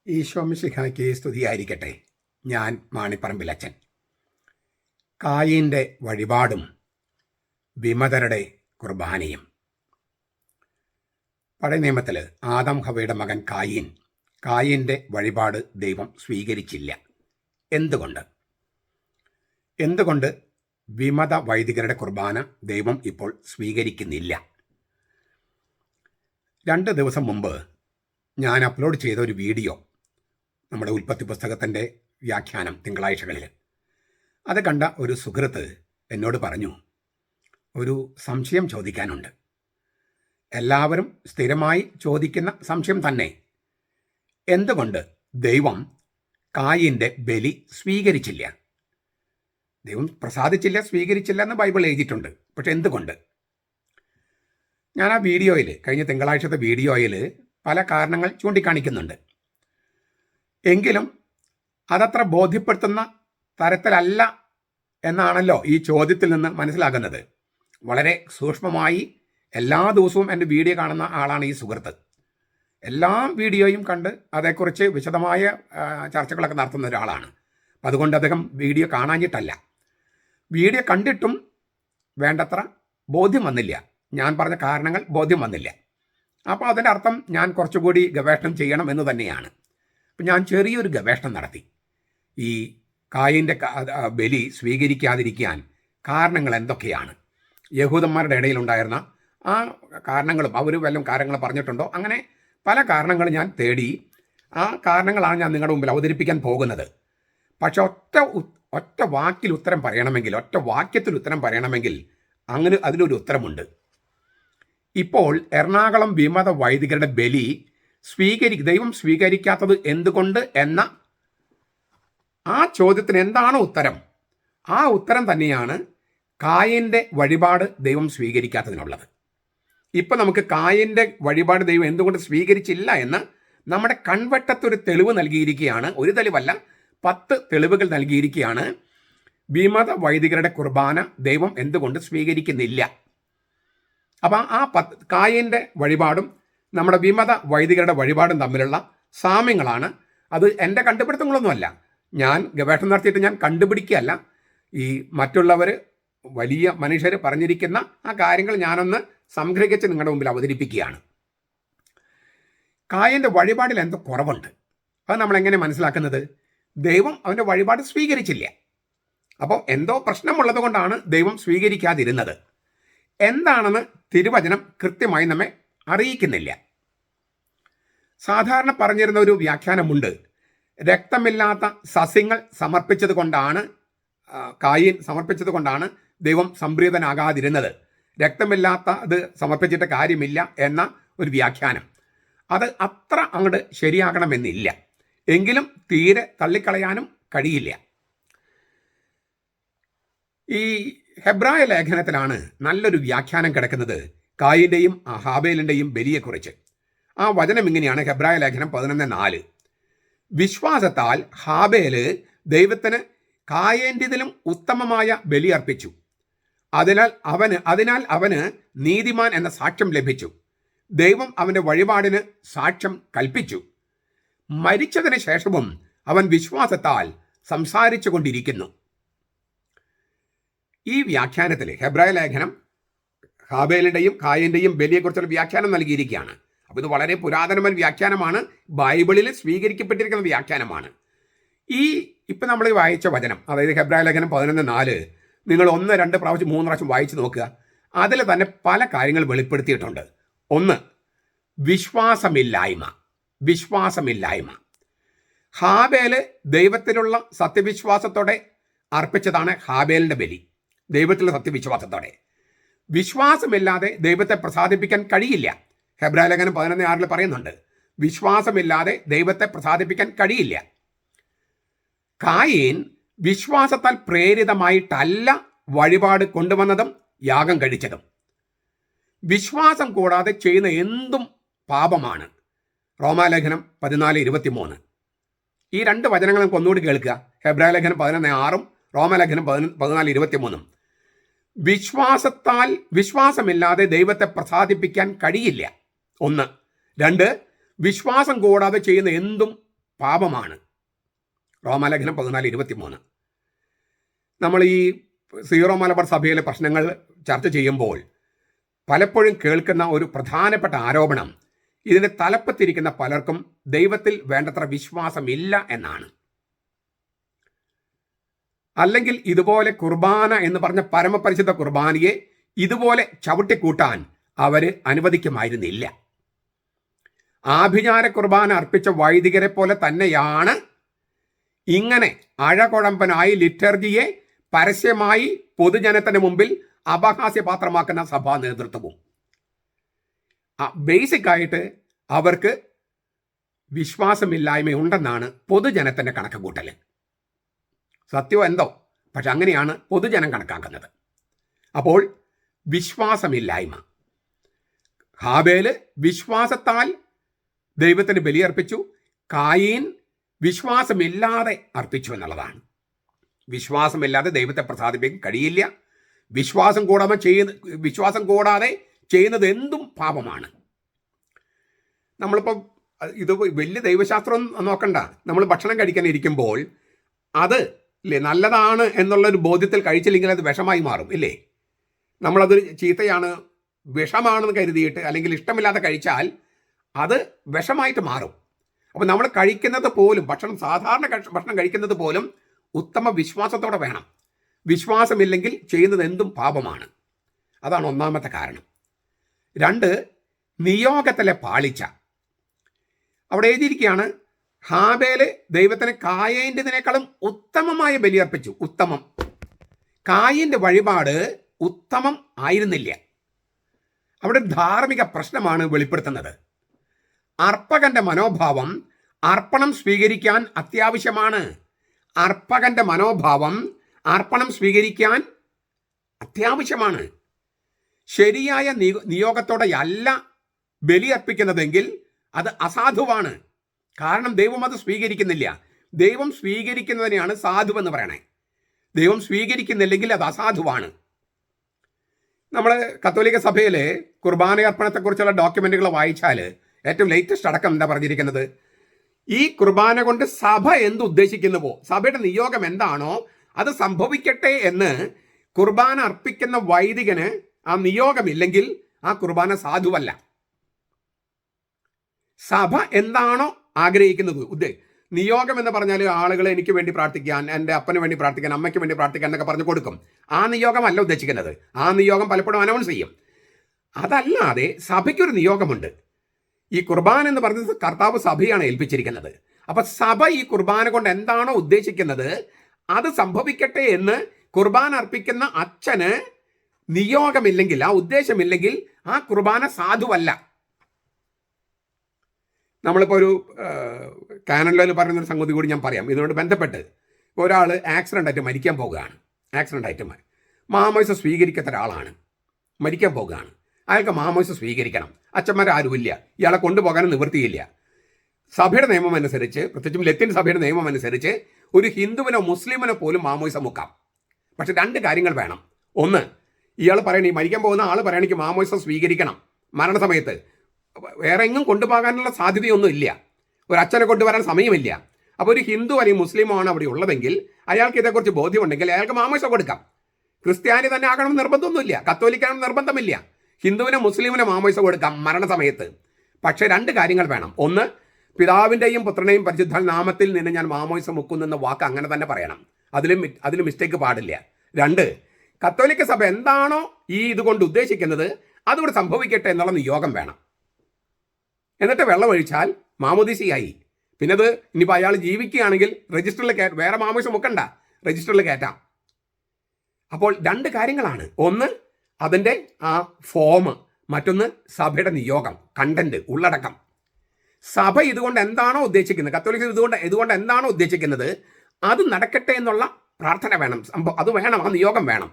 ഈശോ മിശിഹായ്ക്ക് സ്തുതിയായിരിക്കട്ടെ. ഞാൻ മാണിപ്പറമ്പിലച്ചൻ. കായീൻ്റെ വഴിപാടും വിമതരുടെ കുർബാനയും. പഴയ നിയമത്തിൽ ആദം ഹവയുടെ മകൻ കായീൻ്റെ വഴിപാട് ദൈവം സ്വീകരിച്ചില്ല. എന്തുകൊണ്ട് വിമത വൈദികരുടെ കുർബാന ദൈവം ഇപ്പോൾ സ്വീകരിക്കുന്നില്ല? 2 ദിവസം മുമ്പ് ഞാൻ അപ്ലോഡ് ചെയ്ത ഒരു വീഡിയോ, നമ്മുടെ ഉൽപ്പത്തി പുസ്തകത്തിൻ്റെ വ്യാഖ്യാനം തിങ്കളാഴ്ചകളിൽ, അത് കണ്ട ഒരു സുഹൃത്ത് എന്നോട് പറഞ്ഞു, ഒരു സംശയം ചോദിക്കാനുണ്ട്. എല്ലാവരും സ്ഥിരമായി ചോദിക്കുന്ന സംശയം തന്നെ. എന്തുകൊണ്ട് ദൈവം കായീൻ്റെ ബലി സ്വീകരിച്ചില്ല? ദൈവം പ്രസാദിച്ചില്ല, സ്വീകരിച്ചില്ല എന്ന് ബൈബിൾ എഴുതിയിട്ടുണ്ട്. പക്ഷെ എന്തുകൊണ്ട്? ഞാൻ ആ വീഡിയോയിൽ, കഴിഞ്ഞ തിങ്കളാഴ്ചത്തെ വീഡിയോയിൽ പല കാരണങ്ങൾ ചൂണ്ടിക്കാണിക്കുന്നുണ്ട്. എങ്കിലും അതത്ര ബോധ്യപ്പെടുത്തുന്ന തരത്തിലല്ല എന്നാണല്ലോ ഈ ചോദ്യത്തിൽ നിന്ന് മനസ്സിലാകുന്നത്. വളരെ സൂക്ഷ്മമായി എല്ലാ ദിവസവും എൻ്റെ വീഡിയോ കാണുന്ന ആളാണ് ഈ സുഹൃത്ത്. എല്ലാ വീഡിയോയും കണ്ട് അതേക്കുറിച്ച് വിശദമായ ചർച്ചകളൊക്കെ നടത്തുന്ന ഒരാളാണ്. അതുകൊണ്ട് അദ്ദേഹം വീഡിയോ കാണാഞ്ഞിട്ടല്ല, വീഡിയോ കണ്ടിട്ടും വേണ്ടത്ര ബോധ്യം വന്നില്ല, ഞാൻ പറഞ്ഞ കാരണങ്ങൾ ബോധ്യം വന്നില്ല. അപ്പോൾ അതിൻ്റെ അർത്ഥം ഞാൻ കുറച്ചുകൂടി ഗവേഷണം ചെയ്യണം എന്ന് തന്നെയാണ്. അപ്പം ഞാൻ ചെറിയൊരു ഗവേഷണം നടത്തി. ഈ കായീൻ്റെ ബലി സ്വീകരിക്കാതിരിക്കാൻ കാരണങ്ങൾ എന്തൊക്കെയാണ്, യഹൂദന്മാരുടെ ഇടയിലുണ്ടായിരുന്ന ആ കാരണങ്ങളും അവർ വല്ലതും കാരണങ്ങൾ പറഞ്ഞിട്ടുണ്ടോ, അങ്ങനെ പല കാരണങ്ങൾ ഞാൻ തേടി. ആ കാരണങ്ങളാണ് ഞാൻ നിങ്ങളുടെ മുമ്പിൽ അവതരിപ്പിക്കാൻ പോകുന്നത്. പക്ഷെ ഒറ്റ വാക്കിൽ ഉത്തരം പറയണമെങ്കിൽ, ഒറ്റ വാക്യത്തിൽ ഉത്തരം പറയണമെങ്കിൽ അങ്ങനെ അതിലൊരു ഉത്തരമുണ്ട്. ഇപ്പോൾ എറണാകുളം വിമത വൈദികരുടെ ബലി ദൈവം സ്വീകരിക്കാത്തത് എന്തുകൊണ്ട് എന്ന ആ ചോദ്യത്തിന് എന്താണ് ഉത്തരം? ആ ഉത്തരം തന്നെയാണ് കായീൻ്റെ വഴിപാട് ദൈവം സ്വീകരിക്കാത്തതിനുള്ളത്. ഇപ്പം നമുക്ക് കായീൻ്റെ വഴിപാട് ദൈവം എന്തുകൊണ്ട് സ്വീകരിച്ചില്ല എന്ന് നമ്മുടെ കൺവെട്ടത്തൊരു തെളിവ് നൽകിയിരിക്കുകയാണ്. ഒരു തെളിവല്ല, 10 തെളിവുകൾ നൽകിയിരിക്കുകയാണ്. വിമത വൈദികരുടെ കുർബാന ദൈവം എന്തുകൊണ്ട് സ്വീകരിക്കുന്നില്ല? അപ്പം ആ കായീൻ്റെ വഴിപാടും നമ്മുടെ വിമത വൈദികരുടെ വഴിപാടും തമ്മിലുള്ള സാമ്യങ്ങളാണ്. അത് എൻ്റെ കണ്ടുപിടുത്തങ്ങളൊന്നുമല്ല, ഞാൻ ഗവേഷണം നടത്തിയിട്ട് ഞാൻ കണ്ടുപിടിക്കുകയല്ല. ഈ മറ്റുള്ളവർ, വലിയ മനുഷ്യർ പറഞ്ഞിരിക്കുന്ന ആ കാര്യങ്ങൾ ഞാനൊന്ന് സംഗ്രഹിച്ച് നിങ്ങളുടെ മുമ്പിൽ അവതരിപ്പിക്കുകയാണ്. കായീൻ്റെ വഴിപാടിൽ എന്തോ കുറവുണ്ട്. അത് നമ്മളെങ്ങനെ മനസ്സിലാക്കുന്നത്? ദൈവം അവൻ്റെ വഴിപാട് സ്വീകരിച്ചില്ല. അപ്പോൾ എന്തോ പ്രശ്നമുള്ളത് കൊണ്ടാണ് ദൈവം സ്വീകരിക്കാതിരുന്നത്. എന്താണെന്ന് തിരുവചനം കൃത്യമായി നമ്മെ അറിയിക്കുന്നില്ല. സാധാരണ പറഞ്ഞിരുന്ന ഒരു വ്യാഖ്യാനമുണ്ട്. രക്തമില്ലാത്ത സസ്യങ്ങൾ സമർപ്പിച്ചത് കൊണ്ടാണ്, കായീൻ സമർപ്പിച്ചത് കൊണ്ടാണ് ദൈവം സംപ്രീതനാകാതിരുന്നത്. രക്തമില്ലാത്ത ഇത് സമർപ്പിച്ചിട്ട് കാര്യമില്ല എന്ന ഒരു വ്യാഖ്യാനം. അത് അത്ര അങ്ങോട്ട് ശരിയാകണമെന്നില്ല, എങ്കിലും തീരെ തള്ളിക്കളയാനും കഴിയില്ല. ഈ ഹെബ്രായ ലേഖനത്തിലാണ് നല്ലൊരു വ്യാഖ്യാനം കിടക്കുന്നത് കായീൻ്റെയും ഹാബേലിൻ്റെയും ബലിയെക്കുറിച്ച്. ആ വചനം ഇങ്ങനെയാണ്, ഹെബ്രായ ലേഖനം 11:4. വിശ്വാസത്താൽ ഹാബേല് ദൈവത്തിന് കായീൻ്റെതിലും ഉത്തമമായ ബലി അർപ്പിച്ചു, അതിനാൽ അവന് നീതിമാൻ എന്ന സാക്ഷ്യം ലഭിച്ചു. ദൈവം അവൻ്റെ വഴിപാടിന് സാക്ഷ്യം കൽപ്പിച്ചു. മരിച്ചതിന് ശേഷവും അവൻ വിശ്വാസത്താൽ സംസാരിച്ചു കൊണ്ടിരിക്കുന്നു. ഈ വ്യാഖ്യാനത്തിൽ ഹെബ്രായ ലേഖനം ഹാബേലിൻ്റെയും കായീൻ്റെയും ബലിയെക്കുറിച്ചുള്ള വ്യാഖ്യാനം നൽകിയിരിക്കുകയാണ്. അപ്പോൾ ഇത് വളരെ പുരാതനമായ വ്യാഖ്യാനമാണ്, ബൈബിളിൽ സ്വീകരിക്കപ്പെട്ടിരിക്കുന്ന വ്യാഖ്യാനമാണ്. ഇപ്പം നമ്മൾ വായിച്ച വചനം, അതായത് ഹെബ്രായ ലേഖനം 11:4, നിങ്ങൾ 1, 2 പ്രാവശ്യം 3 പ്രാവശ്യം വായിച്ചു നോക്കുക. അതിൽ തന്നെ പല കാര്യങ്ങൾ വെളിപ്പെടുത്തിയിട്ടുണ്ട്. ഒന്ന്, വിശ്വാസമില്ലായ്മ. ഹാബേല് ദൈവത്തിലുള്ള സത്യവിശ്വാസത്തോടെ അർപ്പിച്ചതാണ് ഹാബേലിൻ്റെ ബലി. ദൈവത്തിലുള്ള സത്യവിശ്വാസത്തോടെ. വിശ്വാസമില്ലാതെ ദൈവത്തെ പ്രസാദിപ്പിക്കാൻ കഴിയില്ല. ഹെബ്രായ ലേഖനം 11:6 പറയുന്നുണ്ട്, വിശ്വാസമില്ലാതെ ദൈവത്തെ പ്രസാദിപ്പിക്കാൻ കഴിയില്ല. കായീൻ വിശ്വാസത്താൽ പ്രേരിതമായിട്ടല്ല വഴിപാട് കൊണ്ടുവന്നതും യാഗം കഴിച്ചതും. വിശ്വാസം കൂടാതെ ചെയ്യുന്ന എന്തും പാപമാണ്. റോമാലേഖനം 14:23. ഈ 2 വചനങ്ങൾ നമുക്ക് ഒന്നുകൂടി കേൾക്കുക. ഹെബ്രായ ലേഖനം 11:6, റോമാലേഖനം 14:23. വിശ്വാസമില്ലാതെ ദൈവത്തെ പ്രസാദിപ്പിക്കാൻ കഴിയില്ല. 1. 2, വിശ്വാസം കൂടാതെ ചെയ്യുന്ന എന്തും പാപമാണ്. റോമാലേഖനം 14:23. നമ്മൾ ഈ സീറോ മലബാർ സഭയിലെ പ്രശ്നങ്ങൾ ചർച്ച ചെയ്യുമ്പോൾ പലപ്പോഴും കേൾക്കുന്ന ഒരു പ്രധാനപ്പെട്ട ആരോപണം ഇതിൻ്റെ തലപ്പത്തിരിക്കുന്ന പലർക്കും ദൈവത്തിൽ വേണ്ടത്ര വിശ്വാസമില്ല എന്നാണ്. അല്ലെങ്കിൽ ഇതുപോലെ കുർബാന എന്ന് പറഞ്ഞ പരമപരിശുദ്ധ കുർബാനയെ ഇതുപോലെ ചവിട്ടിക്കൂട്ടാൻ അവർ അനുവദിക്കുമായിരുന്നില്ല. ആഭിചാര കുർബാന അർപ്പിച്ച വൈദികരെ പോലെ തന്നെയാണ് ഇങ്ങനെ അഴകുഴമ്പനായി ലിറ്റർജിയെ പരസ്യമായി പൊതുജനത്തിന് മുമ്പിൽ അപഹാസ്യപാത്രമാക്കുന്ന സഭാ നേതൃത്വവും. ബേസിക്കായിട്ട് അവർക്ക് വിശ്വാസമില്ലായ്മയുണ്ടെന്നാണ് പൊതുജനത്തിൻ്റെ കണക്ക് കൂട്ടൽ. സത്യം എന്തോ, പക്ഷെ അങ്ങനെയാണ് പൊതുജനം കണക്കാക്കുന്നത്. അപ്പോൾ വിശ്വാസമില്ലായ്മ. ഹാബേല് വിശ്വാസത്താൽ ദൈവത്തിന് ബലിയർപ്പിച്ചു, കായീൻ വിശ്വാസമില്ലാതെ അർപ്പിച്ചു എന്നുള്ളതാണ്. വിശ്വാസമില്ലാതെ ദൈവത്തെ പ്രസാദിപ്പിക്കാൻ കഴിയില്ല. വിശ്വാസം കൂടാതെ ചെയ്യുന്നത് എന്തും പാപമാണ്. നമ്മളിപ്പോൾ ഇത് വലിയ ദൈവശാസ്ത്രം നോക്കണ്ട. നമ്മൾ ഭക്ഷണം കഴിക്കാൻ ഇരിക്കുമ്പോൾ അത് ഇല്ലേ നല്ലതാണ് എന്നുള്ളൊരു ബോധ്യത്തിൽ കഴിച്ചില്ലെങ്കിൽ അത് വിഷമായി മാറും ഇല്ലേ. നമ്മളത് ചീത്തയാണ്, വിഷമാണെന്ന് കരുതിയിട്ട് അല്ലെങ്കിൽ ഇഷ്ടമില്ലാതെ കഴിച്ചാൽ അത് വിഷമായിട്ട് മാറും. അപ്പോൾ നമ്മൾ കഴിക്കുന്നത് പോലും സാധാരണ ഭക്ഷണം കഴിക്കുന്നത് പോലും ഉത്തമ വിശ്വാസത്തോടെ വേണം. വിശ്വാസമില്ലെങ്കിൽ ചെയ്യുന്നത് എന്തും പാപമാണ്. അതാണ് ഒന്നാമത്തെ കാരണം. 2, നിയോഗത്തിലെ പാളിച്ച. അവിടെ എഴുതിയിരിക്കുകയാണ്, ഹാബേല് ദൈവത്തിന് കായീൻ്റെതിനേക്കാളും ഉത്തമമായ ബലിയർപ്പിച്ചു. ഉത്തമം. കായീൻ്റെ വഴിപാട് ഉത്തമം ആയിരുന്നില്ല. അവിടെ ധാർമ്മിക പ്രശ്നമാണ് വെളിപ്പെടുത്തുന്നത്. അർപ്പകന്റെ മനോഭാവം അർപ്പണം സ്വീകരിക്കാൻ അത്യാവശ്യമാണ്. അർപ്പകന്റെ മനോഭാവം അർപ്പണം സ്വീകരിക്കാൻ അത്യാവശ്യമാണ്. ശരിയായ നിയോഗത്തോടെയല്ല ബലി അർപ്പിക്കുന്നതെങ്കിൽ അത് അസാധുവാണ്. കാരണം ദൈവം അത് സ്വീകരിക്കുന്നില്ല. ദൈവം സ്വീകരിക്കുന്നതിനെയാണ് സാധുവെന്ന് പറയണേ. ദൈവം സ്വീകരിക്കുന്നില്ലെങ്കിൽ അത് അസാധുവാണ്. നമ്മൾ കത്തോലിക്ക സഭയിലെ കുർബാന അർപ്പണത്തെക്കുറിച്ചുള്ള ഡോക്യുമെന്റുകൾ വായിച്ചാൽ ഏറ്റവും ലേറ്റസ്റ്റ് അടക്കം എന്താ പറഞ്ഞിരിക്കുന്നത്, ഈ കുർബാന കൊണ്ട് സഭ എന്തുദ്ദേശിക്കുന്നുവോ, സഭയുടെ നിയോഗം എന്താണോ അത് സംഭവിക്കട്ടെ എന്ന് കുർബാന അർപ്പിക്കുന്ന വൈദികന് ആ നിയോഗമില്ലെങ്കിൽ ആ കുർബാന സാധുവല്ല. സഭ എന്താണോ ആഗ്രഹിക്കുന്നത്, നിയോഗം എന്ന് പറഞ്ഞാൽ ആളുകൾ എനിക്ക് വേണ്ടി പ്രാർത്ഥിക്കാൻ, എൻ്റെ അപ്പന് വേണ്ടി പ്രാർത്ഥിക്കാൻ, അമ്മയ്ക്ക് വേണ്ടി പ്രാർത്ഥിക്കാൻ എന്നൊക്കെ പറഞ്ഞു കൊടുക്കും. ആ നിയോഗമല്ല ഉദ്ദേശിക്കുന്നത്. ആ നിയോഗം പലപ്പോഴും അനൗൺസ് ചെയ്യും. അതല്ലാതെ സഭയ്ക്കൊരു നിയോഗമുണ്ട്. ഈ കുർബാന എന്ന് പറയുന്നത് കർത്താവ് സഭയാണ് ഏൽപ്പിച്ചിരിക്കുന്നത്. അപ്പം സഭ ഈ കുർബാന കൊണ്ട് എന്താണോ ഉദ്ദേശിക്കുന്നത് അത് സംഭവിക്കട്ടെ എന്ന് കുർബാന അർപ്പിക്കുന്ന അച്ഛന് നിയോഗമില്ലെങ്കിൽ, ആ ഉദ്ദേശമില്ലെങ്കിൽ ആ കുർബാന സാധുവല്ല. നമ്മളിപ്പോൾ ഒരു കാനഡയിൽ പറയുന്നൊരു സംഗതി കൂടി ഞാൻ പറയാം. ഇതിനോട് ബന്ധപ്പെട്ട് ഒരാൾ ആക്സിഡൻ്റായിട്ട് മരിക്കാൻ പോകുകയാണ്. ആക്സിഡൻ്റായിട്ട് മാമോയിസം സ്വീകരിക്കാത്ത ഒരാളാണ്, മരിക്കാൻ പോകുകയാണ്. അയാൾക്ക് മാമോയിസം സ്വീകരിക്കണം. അച്ഛന്മാരാരുമില്ല, ഇയാളെ കൊണ്ടുപോകാനും നിവൃത്തിയില്ല. സഭയുടെ നിയമം അനുസരിച്ച്, പ്രത്യേകിച്ചും ലത്തീൻ സഭയുടെ നിയമം അനുസരിച്ച് ഒരു ഹിന്ദുവിനോ മുസ്ലിമിനോ പോലും മാമോയിസം മുക്കാം. പക്ഷെ 2 കാര്യങ്ങൾ വേണം. ഒന്ന്, ഇയാൾ പറയണ, ഈ മരിക്കാൻ പോകുന്ന ആൾ പറയണ എനിക്ക് മാമോയിസം സ്വീകരിക്കണം. മരണസമയത്ത് വേറെ എങ്ങും കൊണ്ടുപോകാനുള്ള സാധ്യതയൊന്നും ഇല്ല. ഒരു അച്ഛനെ കൊണ്ടുവരാൻ സമയമില്ല. അപ്പോൾ ഒരു ഹിന്ദു അല്ലെങ്കിൽ മുസ്ലിമോ ആണ് അവിടെ ഉള്ളതെങ്കിൽ അയാൾക്ക് ഇതേക്കുറിച്ച് ബോധ്യമുണ്ടെങ്കിൽ അയാൾക്ക് മാമോയിസം കൊടുക്കാം. ക്രിസ്ത്യാനി തന്നെ ആകണം നിർബന്ധമൊന്നുമില്ല, കത്തോലിക്കാണെന്ന് നിർബന്ധമില്ല. ഹിന്ദുവിനോ മുസ്ലിമിനോ മാമോയിസം കൊടുക്കാം മരണസമയത്ത്. പക്ഷേ 2 കാര്യങ്ങൾ വേണം. ഒന്ന്, പിതാവിൻ്റെയും പുത്രനെയും പരിശുദ്ധ നാമത്തിൽ നിന്ന് ഞാൻ മാമോയിസം മുക്കുന്നെന്ന വാക്ക് അങ്ങനെ തന്നെ പറയണം. അതിൽ മിസ്റ്റേക്ക് പാടില്ല. 2, കത്തോലിക്ക സഭ എന്താണോ ഈ ഇതുകൊണ്ട് ഉദ്ദേശിക്കുന്നത് അതുകൂടെ സംഭവിക്കട്ടെ എന്നുള്ള നിയോഗം വേണം. എന്നിട്ട് വെള്ളമൊഴിച്ചാൽ മാമോദീസയായി. പിന്നെ അത് ഇനിയിപ്പോൾ അയാൾ ജീവിക്കുകയാണെങ്കിൽ രജിസ്റ്ററിൽ വേറെ മാമോയിസം മുക്കണ്ട, രജിസ്റ്ററിൽ കയറ്റാം. അപ്പോൾ 2 കാര്യങ്ങളാണ്. ഒന്ന് അതിൻ്റെ ആ ഫോം, മറ്റൊന്ന് സഭയുടെ നിയോഗം, കണ്ടന്റ്, ഉള്ളടക്കം. സഭ ഇതുകൊണ്ട് എന്താണോ ഉദ്ദേശിക്കുന്നത്, കത്തോലിക്ക ഇതുകൊണ്ട് എന്താണോ ഉദ്ദേശിക്കുന്നത് അത് നടക്കട്ടെ എന്നുള്ള പ്രാർത്ഥന വേണം. അത് വേണം, ആ നിയോഗം വേണം.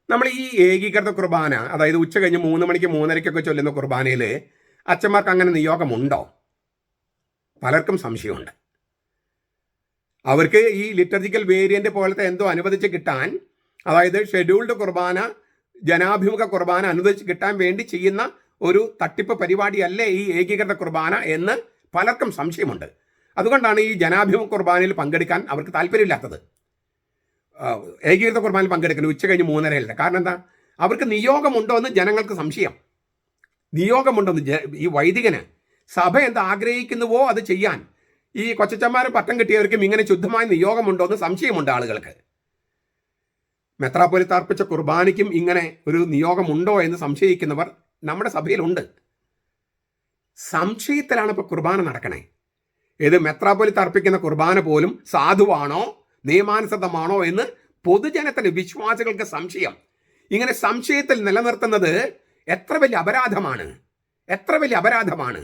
നമ്മൾ ഈ ഏകീകൃത കുർബാന, അതായത് ഉച്ച കഴിഞ്ഞ് 3 മണിക്ക് 3:30 ചൊല്ലുന്ന കുർബാനയിൽ അച്ഛന്മാർക്ക് അങ്ങനെ നിയോഗമുണ്ടോ? പലർക്കും സംശയമുണ്ട്. അവർക്ക് ഈ ലിറ്റർജിക്കൽ വേരിയൻ്റ് പോലത്തെ എന്തോ അനുവദിച്ച് കിട്ടാൻ, അതായത് ഷെഡ്യൂൾഡ് കുർബാന, ജനാഭിമുഖ കുർബാന അനുവദിച്ച് കിട്ടാൻ വേണ്ടി ചെയ്യുന്ന ഒരു തട്ടിപ്പ് പരിപാടിയല്ലേ ഈ ഏകീകൃത കുർബാന എന്ന് പലർക്കും സംശയമുണ്ട്. അതുകൊണ്ടാണ് ഈ ജനാഭിമുഖ കുർബാനയിൽ പങ്കെടുക്കാൻ അവർക്ക് താല്പര്യമില്ലാത്തത്. ഏകീകൃത കുർബാനയിൽ പങ്കെടുക്കുന്നത് ഉച്ച കഴിഞ്ഞ് 3:30. കാരണം എന്താ? അവർക്ക് നിയോഗമുണ്ടോ എന്ന് ജനങ്ങൾക്ക് സംശയം. നിയോഗമുണ്ടോ എന്ന് ഈ വൈദികന് സഭ എന്ത് ആഗ്രഹിക്കുന്നുവോ അത് ചെയ്യാൻ ഈ കൊച്ചച്ചന്മാർ പട്ടം കിട്ടിയവർക്കും ഇങ്ങനെ ശുദ്ധമായ നിയോഗമുണ്ടോ എന്ന് സംശയമുണ്ട് ആളുകൾക്ക്. മെത്രാപ്പൊലീത്ത അർപ്പിച്ച കുർബാനയ്ക്കും ഇങ്ങനെ ഒരു നിയോഗമുണ്ടോ എന്ന് സംശയിക്കുന്നവർ നമ്മുടെ സഭയിലുണ്ട്. സംശയത്തിലാണ് ഇപ്പോൾ കുർബാന നടക്കണേ. ഏത് മെത്രാപ്പൊലീത്ത അർപ്പിക്കുന്ന കുർബാന പോലും സാധുവാണോ നിയമാനുസൃതമാണോ എന്ന് പൊതുജനത്തിന്, വിശ്വാസികൾക്ക് സംശയം. ഇങ്ങനെ സംശയത്തിൽ നിലനിർത്തുന്നത് എത്ര വലിയ അപരാധമാണ്, എത്ര വലിയ അപരാധമാണ്.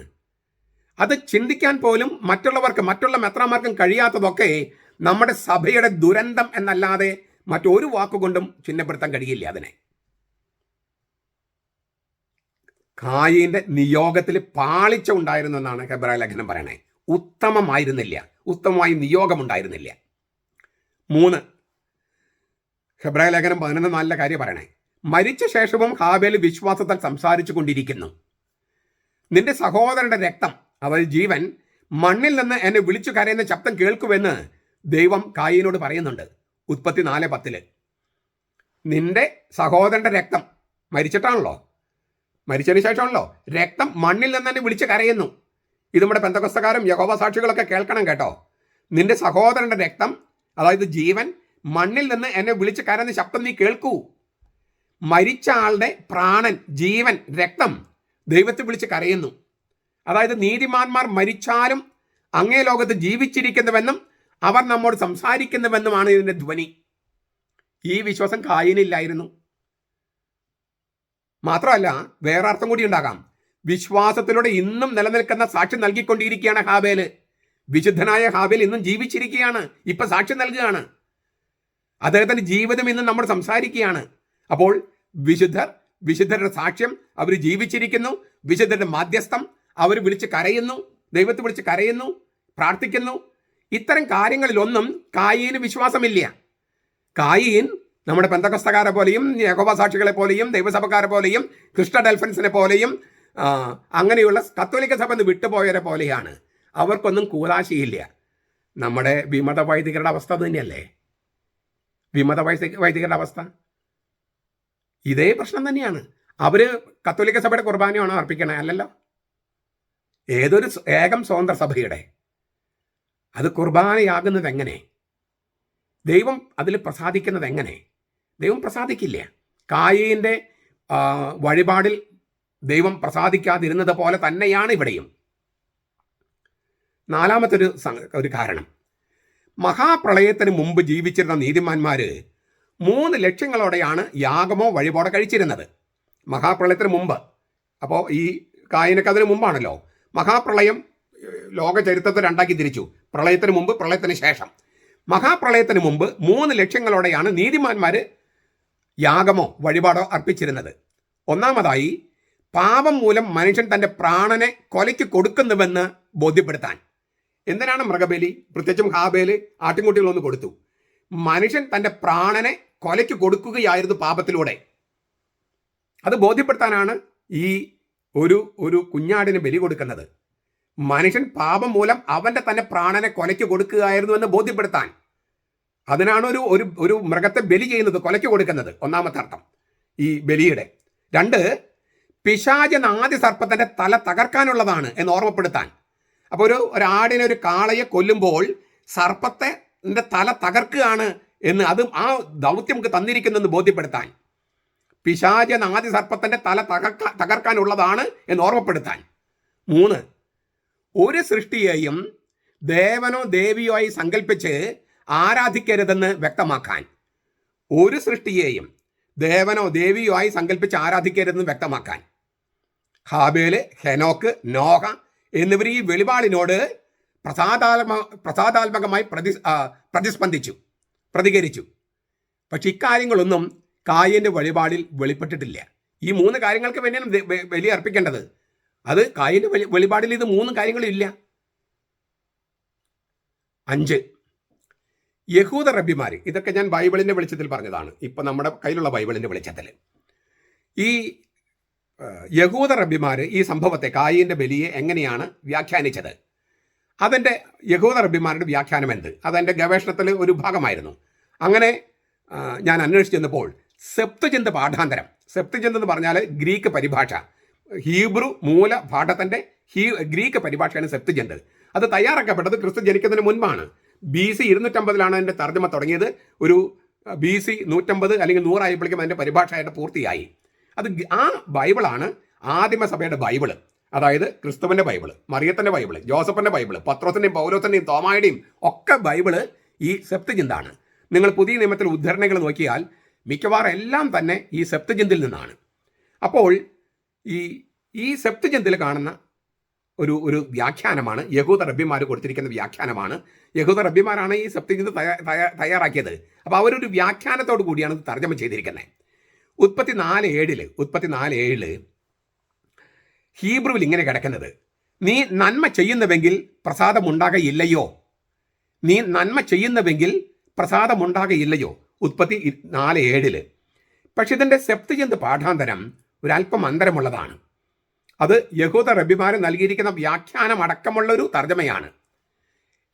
അത് ചിന്തിക്കാൻ പോലും മറ്റുള്ള മെത്രാന്മാർക്കും കഴിയാത്തതൊക്കെ നമ്മുടെ സഭയുടെ ദുരന്തം എന്നല്ലാതെ മറ്റൊരു വാക്കുകൊണ്ടും ചിഹ്നപ്പെടുത്താൻ കഴിയില്ല അതിനെ. കായീന്റെ നിയോഗത്തിൽ പാളിച്ച ഉണ്ടായിരുന്നു എന്നാണ് ഹെബ്രായ ലേഖനം പറയണേ. ഉത്തമമായിരുന്നില്ല, ഉത്തമമായി നിയോഗമുണ്ടായിരുന്നില്ല. 3 ഹെബ്രായ ലേഖനം 11:4 കാര്യം പറയണേ. മരിച്ച ശേഷവും ഹാബേൽ വിശ്വാസത്താൽ സംസാരിച്ചു കൊണ്ടിരിക്കുന്നു. നിന്റെ സഹോദരന്റെ രക്തം, അതായത് ജീവൻ, മണ്ണിൽ നിന്ന് എന്നെ വിളിച്ചു കരയുന്ന ശബ്ദം കേൾക്കുമെന്ന് ദൈവം കായീനോട് പറയുന്നുണ്ട്. ഉൽപ്പത്തി 4:10. നിന്റെ സഹോദരന്റെ രക്തം, മരിച്ചിട്ടാണല്ലോ, മരിച്ചതിന് ശേഷമാണല്ലോ, രക്തം മണ്ണിൽ നിന്ന് തന്നെ വിളിച്ച് കരയുന്നു. ഇത് നമ്മുടെ പെന്തക്കോസ്തക്കാരും യഹോവ സാക്ഷികളൊക്കെ കേൾക്കണം കേട്ടോ. നിന്റെ സഹോദരന്റെ രക്തം, അതായത് ജീവൻ, മണ്ണിൽ നിന്ന് എന്നെ വിളിച്ച് കരയുന്ന ശബ്ദം നീ കേൾക്കൂ. മരിച്ച ആളുടെ പ്രാണൻ, ജീവൻ, രക്തം ദൈവത്തെ വിളിച്ച് കരയുന്നു. അതായത് നീതിമാന്മാർ മരിച്ചാലും അങ്ങേ ലോകത്ത് ജീവിച്ചിരിക്കുന്നുവെന്നും അവർ നമ്മോട് സംസാരിക്കുന്നുവെന്നുമാണ് ഇതിൻ്റെ ധ്വനി. ഈ വിശ്വാസം കായീനില്ലായിരുന്നു. മാത്രമല്ല വേറെ അർത്ഥം കൂടി ഉണ്ടാകാം. വിശ്വാസത്തിലൂടെ ഇന്നും നിലനിൽക്കുന്ന സാക്ഷ്യം നൽകിക്കൊണ്ടിരിക്കുകയാണ് ഹാബേൽ. വിശുദ്ധനായ ഹാബേൽ ഇന്നും ജീവിച്ചിരിക്കുകയാണ്, ഇപ്പൊ സാക്ഷ്യം നൽകുകയാണ്. അദ്ദേഹത്തിന്റെ ജീവിതം ഇന്നും നമ്മൾ സംസാരിക്കുകയാണ്. അപ്പോൾ വിശുദ്ധരുടെ സാക്ഷ്യം, അവർ ജീവിച്ചിരിക്കുന്നു. വിശുദ്ധരുടെ മാധ്യസ്ഥം, അവർ വിളിച്ച് കരയുന്നു, ദൈവത്തെ വിളിച്ച് കരയുന്നു, പ്രാർത്ഥിക്കുന്നു. ഇത്തരം കാര്യങ്ങളിലൊന്നും കായീന് വിശ്വാസമില്ല. കായീൻ നമ്മുടെ പെന്തക്കോസ്തക്കാരെ പോലെയും യഹോവ സാക്ഷികളെ പോലെയും ദൈവസഭക്കാരെ പോലെയും ക്രിസ്റ്റഡൽഫൻസിനെ പോലെയും അങ്ങനെയുള്ള കത്തോലിക്ക സഭ വിട്ടുപോയവരെ പോലെയാണ്. അവർക്കൊന്നും കൂതാശിയില്ല. നമ്മുടെ വിമത വൈദികരുടെ അവസ്ഥ തന്നെയല്ലേ? വിമത വൈദികരുടെ അവസ്ഥ ഇതേ പ്രശ്നം തന്നെയാണ്. അവർ കത്തോലിക്ക സഭയുടെ കുർബാനയാണോ അർപ്പിക്കണേ? അല്ലല്ലോ. ഏതൊരു ഏകം സ്വതന്ത്ര സഭയുടെ അത് കുർബാനയാകുന്നത് എങ്ങനെ? ദൈവം അതിൽ പ്രസാദിക്കുന്നത് എങ്ങനെ? ദൈവം പ്രസാദിക്കില്ല. കായീൻ്റെ വഴിപാടിൽ ദൈവം പ്രസാദിക്കാതിരുന്നത് പോലെ തന്നെയാണ് ഇവിടെയും. 4-മത്തെ ഒരു കാരണം, മഹാപ്രളയത്തിന് മുമ്പ് ജീവിച്ചിരുന്ന നീതിമാന്മാർ 3 ലക്ഷ്യങ്ങളോടെയാണ് യാഗമോ വഴിപാടോ കഴിച്ചിരുന്നത്. മഹാപ്രളയത്തിന് മുമ്പ്, അപ്പോൾ ഈ കായീനൊക്കെ അതിന് മുമ്പാണല്ലോ. മഹാപ്രളയം ലോക ചരിത്രത്തെ 2ആക്കി തിരിച്ചു. പ്രളയത്തിന് മുമ്പ്, പ്രളയത്തിന് ശേഷം. മഹാപ്രളയത്തിന് മുമ്പ് 3 ലക്ഷ്യങ്ങളോടെയാണ് നീതിമാന്മാർ യാഗമോ വഴിപാടോ അർപ്പിച്ചിരുന്നത്. ഒന്നാമതായി, പാപം മൂലം മനുഷ്യൻ തൻ്റെ പ്രാണനെ കൊലയ്ക്ക് കൊടുക്കുന്നുവെന്ന് ബോധ്യപ്പെടുത്താൻ. എന്തിനാണ് മൃഗബലി? പ്രത്യേകിച്ചും ഹാബേൽ ആട്ടിൻകുട്ടികളൊന്ന് കൊടുത്തു. മനുഷ്യൻ തൻ്റെ പ്രാണനെ കൊലയ്ക്ക് കൊടുക്കുകയായിരുന്നു പാപത്തിലൂടെ. അത് ബോധ്യപ്പെടുത്താനാണ് ഈ ഒരു കുഞ്ഞാടിന് ബലി കൊടുക്കുന്നത്. മനുഷ്യൻ പാപം മൂലം അവൻ്റെ തന്നെ പ്രാണനെ കൊലയ്ക്ക് കൊടുക്കുകയായിരുന്നു എന്ന് ബോധ്യപ്പെടുത്താൻ. അതിനാണ് ഒരു മൃഗത്തെ ബലി ചെയ്യുന്നത്, കൊലയ്ക്ക് കൊടുക്കുന്നത്. ഒന്നാമത്തെ അർത്ഥം ഈ ബലിയുടെ. 2, പിശാചൻ ആദ്യ സർപ്പത്തിൻ്റെ തല തകർക്കാനുള്ളതാണ് എന്ന് ഓർമ്മപ്പെടുത്താൻ. അപ്പോൾ ഒരു ആടിനെ, ഒരു കാളയെ കൊല്ലുമ്പോൾ സർപ്പത്തെ തല തകർക്കുകയാണ് എന്ന്, അതും ആ ദൗത്യം നമുക്ക് തന്നിരിക്കുന്നെന്ന് ബോധ്യപ്പെടുത്താൻ. പിശാചൻ ആദ്യ സർപ്പത്തിൻ്റെ തല തകർക്കാനുള്ളതാണ് എന്ന് ഓർമ്മപ്പെടുത്താൻ. 3, ഒരു സൃഷ്ടിയെയും ദേവനോ ദേവിയോ ആയി സങ്കല്പിച്ച് ആരാധിക്കരുതെന്ന് വ്യക്തമാക്കാൻ. ഒരു സൃഷ്ടിയെയും ദേവനോ ദേവിയോ ആയി സങ്കല്പിച്ച് ആരാധിക്കരുതെന്ന് വ്യക്തമാക്കാൻ. ഹാബേല്, ഹെനോക്ക്, നോഹ എന്നിവർ ഈ വെളിപാടിനോട് പ്രസാദാത്മകമായി പ്രതികരിച്ചു. പക്ഷെ ഇക്കാര്യങ്ങളൊന്നും കായീൻ്റെ വഴിപാടിൽ വെളിപ്പെട്ടിട്ടില്ല. ഈ 3 കാര്യങ്ങൾക്ക് വേണ്ടിയാണ് ബലി അർപ്പിക്കേണ്ടത്. അത് കായീൻ്റെ വെളിപാടിൽ ഇത് 3 കാര്യങ്ങളും ഇല്ല. 5, യഹൂദ റബ്ബിമാർ. ഇതൊക്കെ ഞാൻ ബൈബിളിൻ്റെ വെളിച്ചത്തിൽ പറഞ്ഞതാണ്, ഇപ്പം നമ്മുടെ കയ്യിലുള്ള ബൈബിളിൻ്റെ വെളിച്ചത്തിൽ. ഈ യഹൂദ റബ്ബിമാർ ഈ സംഭവത്തെ, കായീൻ്റെ ബലിയെ എങ്ങനെയാണ് വ്യാഖ്യാനിച്ചത്? അതിൻ്റെ യഹൂദ റബ്ബിമാരുടെ വ്യാഖ്യാനം എന്ത്? അതെൻ്റെ ഗവേഷണത്തിൽ ഒരു ഭാഗമായിരുന്നു. അങ്ങനെ ഞാൻ അന്വേഷിച്ച് ചെന്നപ്പോൾ സെപ്തുജിന്ത് പാഠാന്തരം, സെപ്തുജിന്ത് എന്ന് പറഞ്ഞാൽ ഗ്രീക്ക് പരിഭാഷ, ഹീബ്രു മൂല പാഠത്തിൻ്റെ ഗ്രീക്ക് പരിഭാഷയാണ് സെപ്തുജിന്ത്. അത് തയ്യാറാക്കപ്പെട്ടത് ക്രിസ്തു ജനിക്കുന്നതിന് മുൻപാണ്. BC 250 അതിൻ്റെ തർജ്ജമ തുടങ്ങിയത്. ഒരു BC 150 അല്ലെങ്കിൽ 100 ആയപ്പോഴേക്കും അതിൻ്റെ പരിഭാഷയായിട്ട് പൂർത്തിയായി. അത് ആ ബൈബിളാണ് ആദിമസഭയുടെ ബൈബിള്. അതായത് ക്രിസ്തുവിൻ്റെ ബൈബിള്, മറിയത്തിൻ്റെ ബൈബിള്, ജോസഫിൻ്റെ ബൈബിള്, പത്രോസിൻ്റെയും പൗലോസിൻ്റെയും തോമായുടെയും ഒക്കെ ബൈബിള് ഈ സെപ്തുജിന്താണ്. നിങ്ങൾ പുതിയ നിയമത്തിൽ ഉദ്ധരണികൾ നോക്കിയാൽ മിക്കവാറും എല്ലാം തന്നെ ഈ സെപ്തുജിന്തിൽ നിന്നാണ്. അപ്പോൾ ഈ സെപ്തുജിന്തിൽ കാണുന്ന ഒരു വ്യാഖ്യാനമാണ് യഹൂദ റബ്ബിമാർ കൊടുത്തിരിക്കുന്ന വ്യാഖ്യാനമാണ്. യഹൂദ റബ്ബിമാരാണ് ഈ സെപ്തുജിന്ത് തയ്യാറാക്കിയത്. അപ്പോൾ അവരൊരു വ്യാഖ്യാനത്തോടു കൂടിയാണ് ഇത് തർജ്ജമ ചെയ്തിരിക്കുന്നത്. ഉൽപ്പത്തി 4:7 ഹീബ്രുവിൽ ഇങ്ങനെ കിടക്കുന്നത്: നീ നന്മ ചെയ്യുന്നുവെങ്കിൽ പ്രസാദമുണ്ടാകയില്ലയോ? നീ നന്മ ചെയ്യുന്നുവെങ്കിൽ പ്രസാദമുണ്ടാകയില്ലയോ? ഉൽപ്പത്തി 4:7. പക്ഷെ ഇതിൻ്റെ സെപ്തുജിന്ത് പാഠാന്തരം ഒരല്പം അന്തരമുള്ളതാണ്. അത് യഹൂദ റബ്ബിമാർ നൽകിയിരിക്കുന്ന വ്യാഖ്യാനം അടക്കമുള്ളൊരു തർജ്ജമയാണ്.